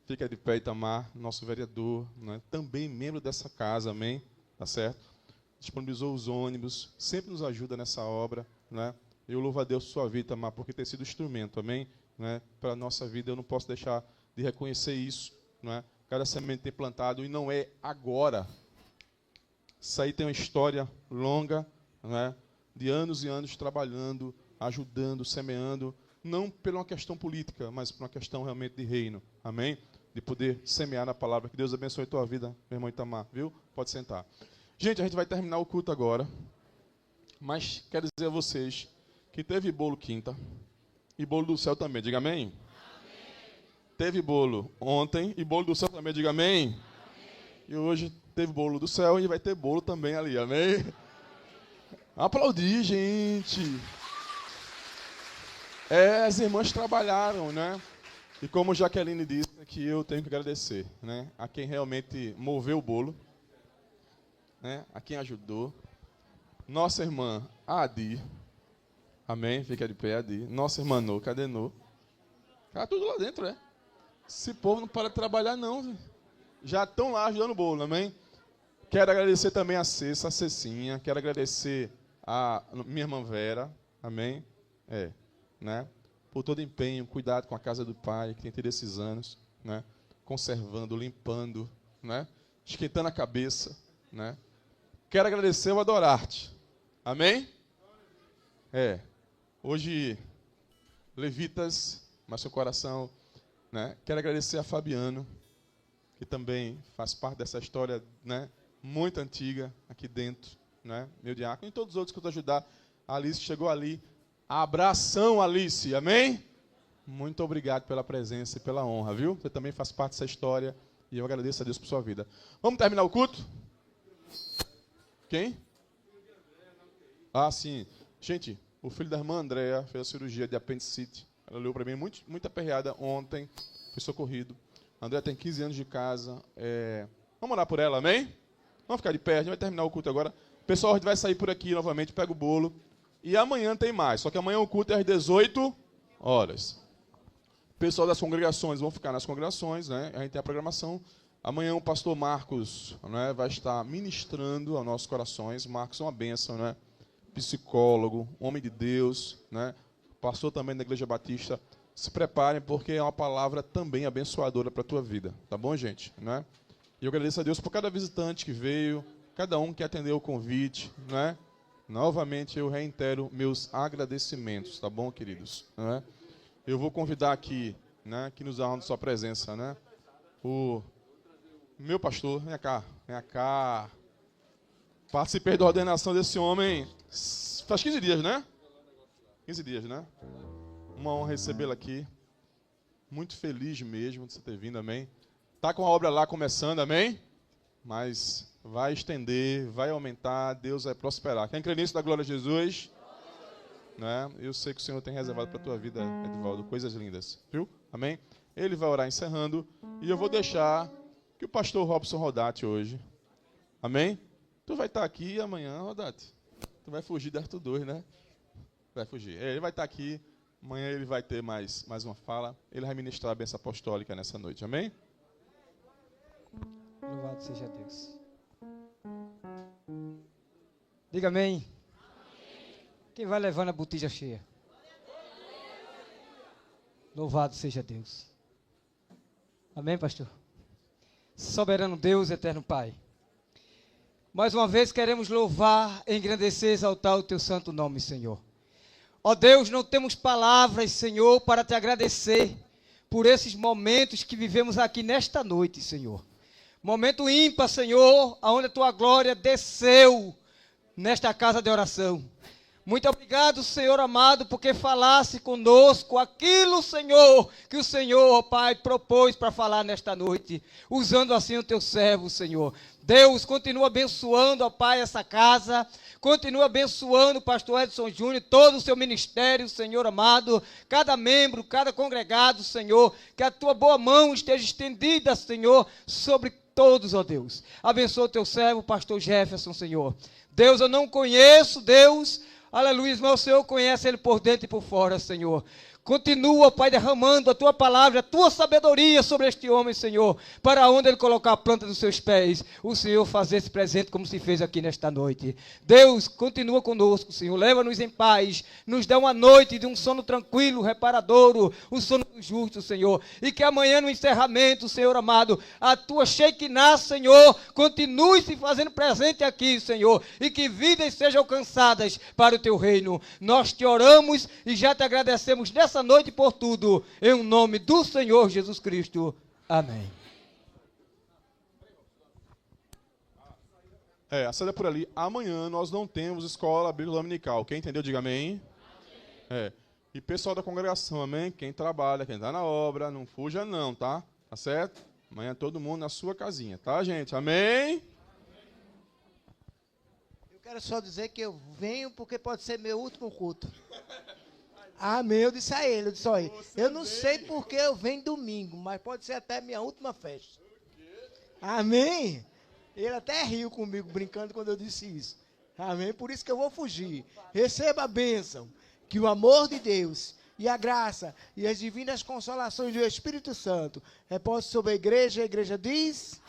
Fica de pé, Itamar, nosso vereador, né? Também membro dessa casa, amém? Tá certo? Disponibilizou os ônibus, sempre nos ajuda nessa obra, né? Eu louvo a Deus por sua vida, Itamar, porque tem sido instrumento, amém? Né? Para a nossa vida, eu não posso deixar de reconhecer isso, né? Cada semente tem plantado, e não é agora, Isso aí tem uma história longa, né, de anos e anos trabalhando, ajudando, semeando, não por uma questão política, mas por uma questão realmente de reino. Amém? De poder semear na palavra. Que Deus abençoe a tua vida, meu irmão Itamar, viu? Pode sentar. Gente, a gente vai terminar o culto agora, mas quero dizer a vocês que teve bolo quinta e bolo do céu também. Diga amém? Teve bolo ontem e bolo do céu também, diga amém? Amém. E hoje teve bolo do céu e vai ter bolo também ali, amém? Aplaudir, gente. As irmãs trabalharam, né? E como Jaqueline disse, que eu tenho que agradecer, né? A quem realmente moveu o bolo, né? A quem ajudou. Nossa irmã Adi, amém? Fica de pé, Adi. Nossa irmã Nô, cadê Nô? Tá tudo lá dentro, é? Esse povo não para de trabalhar, não. Já estão lá ajudando o bolo, amém? Quero agradecer também a Cessa, a Cecinha. Quero agradecer a minha irmã Vera, amém? Né? Por todo empenho, cuidado com a casa do Pai, que tem tido esses anos, né? Conservando, limpando, né? Esquentando a cabeça, né? Quero agradecer o Adorarte, amém? Hoje, levitas, mas seu coração... Né? Quero agradecer a Fabiano, que também faz parte dessa história, né, muito antiga aqui dentro, né, meu diácono, e todos os outros que eu vou ajudar. A Alice chegou ali. Abração, Alice, amém? Muito obrigado pela presença e pela honra, viu? Você também faz parte dessa história e eu agradeço a Deus por sua vida. Vamos terminar o culto? Quem? Ah, sim. Gente, o filho da irmã Andréa fez a cirurgia de apendicite. Ela olhou para mim muito aperreada ontem, foi socorrido. A André tem 15 anos de casa. Vamos orar por ela, amém? Vamos ficar de pé, a gente vai terminar o culto agora. Pessoal, a gente vai sair por aqui novamente, pega o bolo. E amanhã tem mais, só que amanhã o culto é às 18 horas. O pessoal das congregações vão ficar nas congregações, né? A gente tem a programação. Amanhã o pastor Marcos, né, vai estar ministrando aos nossos corações. Marcos é uma bênção, né? Psicólogo, homem de Deus, né? Pastor também da Igreja Batista. Se preparem, porque é uma palavra também abençoadora para a tua vida. Tá bom, gente? Né? E eu agradeço a Deus por cada visitante que veio, cada um que atendeu o convite. Né? Novamente, eu reitero meus agradecimentos. Tá bom, queridos? Né? Eu vou convidar aqui, né, que nos honra de sua presença, né, o meu pastor. Vem cá. Participei da ordenação desse homem faz 15 dias, né? 15 dias, né? Uma honra recebê-lo aqui. Muito feliz mesmo de você ter vindo, amém? Tá com a obra lá começando, amém? Mas vai estender, vai aumentar, Deus vai prosperar. Quem crê nisso, da glória a Jesus? Né? Eu sei que o Senhor tem reservado para a tua vida, Edvaldo, coisas lindas, viu? Amém? Ele vai orar encerrando e eu vou deixar que o pastor Robson Rodati hoje, amém? Tu vai estar aqui amanhã, Rodati. Tu vai fugir da Arthur 2, né? Vai fugir. Ele vai estar aqui. Amanhã ele vai ter mais uma fala. Ele vai ministrar a bênção apostólica nessa noite. Amém? Louvado seja Deus. Diga amém. Quem vai levando a botija cheia? Louvado seja Deus. Amém, pastor? Soberano Deus, eterno Pai. Mais uma vez queremos louvar, engrandecer, exaltar o teu santo nome, Senhor. Ó Deus, não temos palavras, Senhor, para te agradecer por esses momentos que vivemos aqui nesta noite, Senhor. Momento ímpar, Senhor, onde a tua glória desceu nesta casa de oração. Muito obrigado, Senhor amado, porque falasse conosco aquilo, Senhor, que o Senhor, ó Pai, propôs para falar nesta noite, usando assim o teu servo, Senhor. Deus, continua abençoando, ó Pai, essa casa, continua abençoando o pastor Edson Júnior, todo o seu ministério, Senhor amado, cada membro, cada congregado, Senhor, que a tua boa mão esteja estendida, Senhor, sobre todos, ó Deus. Abençoa o teu servo, pastor Jefferson, Senhor. Deus, eu não conheço, Deus, aleluia, mas o Senhor conhece ele por dentro e por fora, Senhor. Continua, Pai, derramando a Tua palavra, a Tua sabedoria sobre este homem, Senhor, para onde ele colocar a planta dos seus pés, o Senhor fazer esse presente como se fez aqui nesta noite. Deus, continua conosco, Senhor, leva-nos em paz, nos dá uma noite de um sono tranquilo, reparadouro, o sono do justo, Senhor, e que amanhã no encerramento, Senhor amado, a Tua Shekinah, Senhor, continue se fazendo presente aqui, Senhor, e que vidas sejam alcançadas para o Teu reino. Nós te oramos e já te agradecemos nessa noite por tudo, em nome do Senhor Jesus Cristo. Amém. A saída por ali. Amanhã nós não temos escola bíblica dominical. Quem entendeu, diga amém. E pessoal da congregação, amém? Quem trabalha, quem está na obra, não fuja não, tá? Tá certo? Amanhã todo mundo na sua casinha, tá, gente? Amém? Eu quero só dizer que eu venho porque pode ser meu último culto. Amém, eu disse a ele, olha, eu não sei porque eu venho domingo, mas pode ser até minha última festa. Amém? Ele até riu comigo, brincando quando eu disse isso. Amém? Por isso que eu vou fugir. Receba a bênção, que o amor de Deus e a graça e as divinas consolações do Espírito Santo repousem sobre a igreja diz...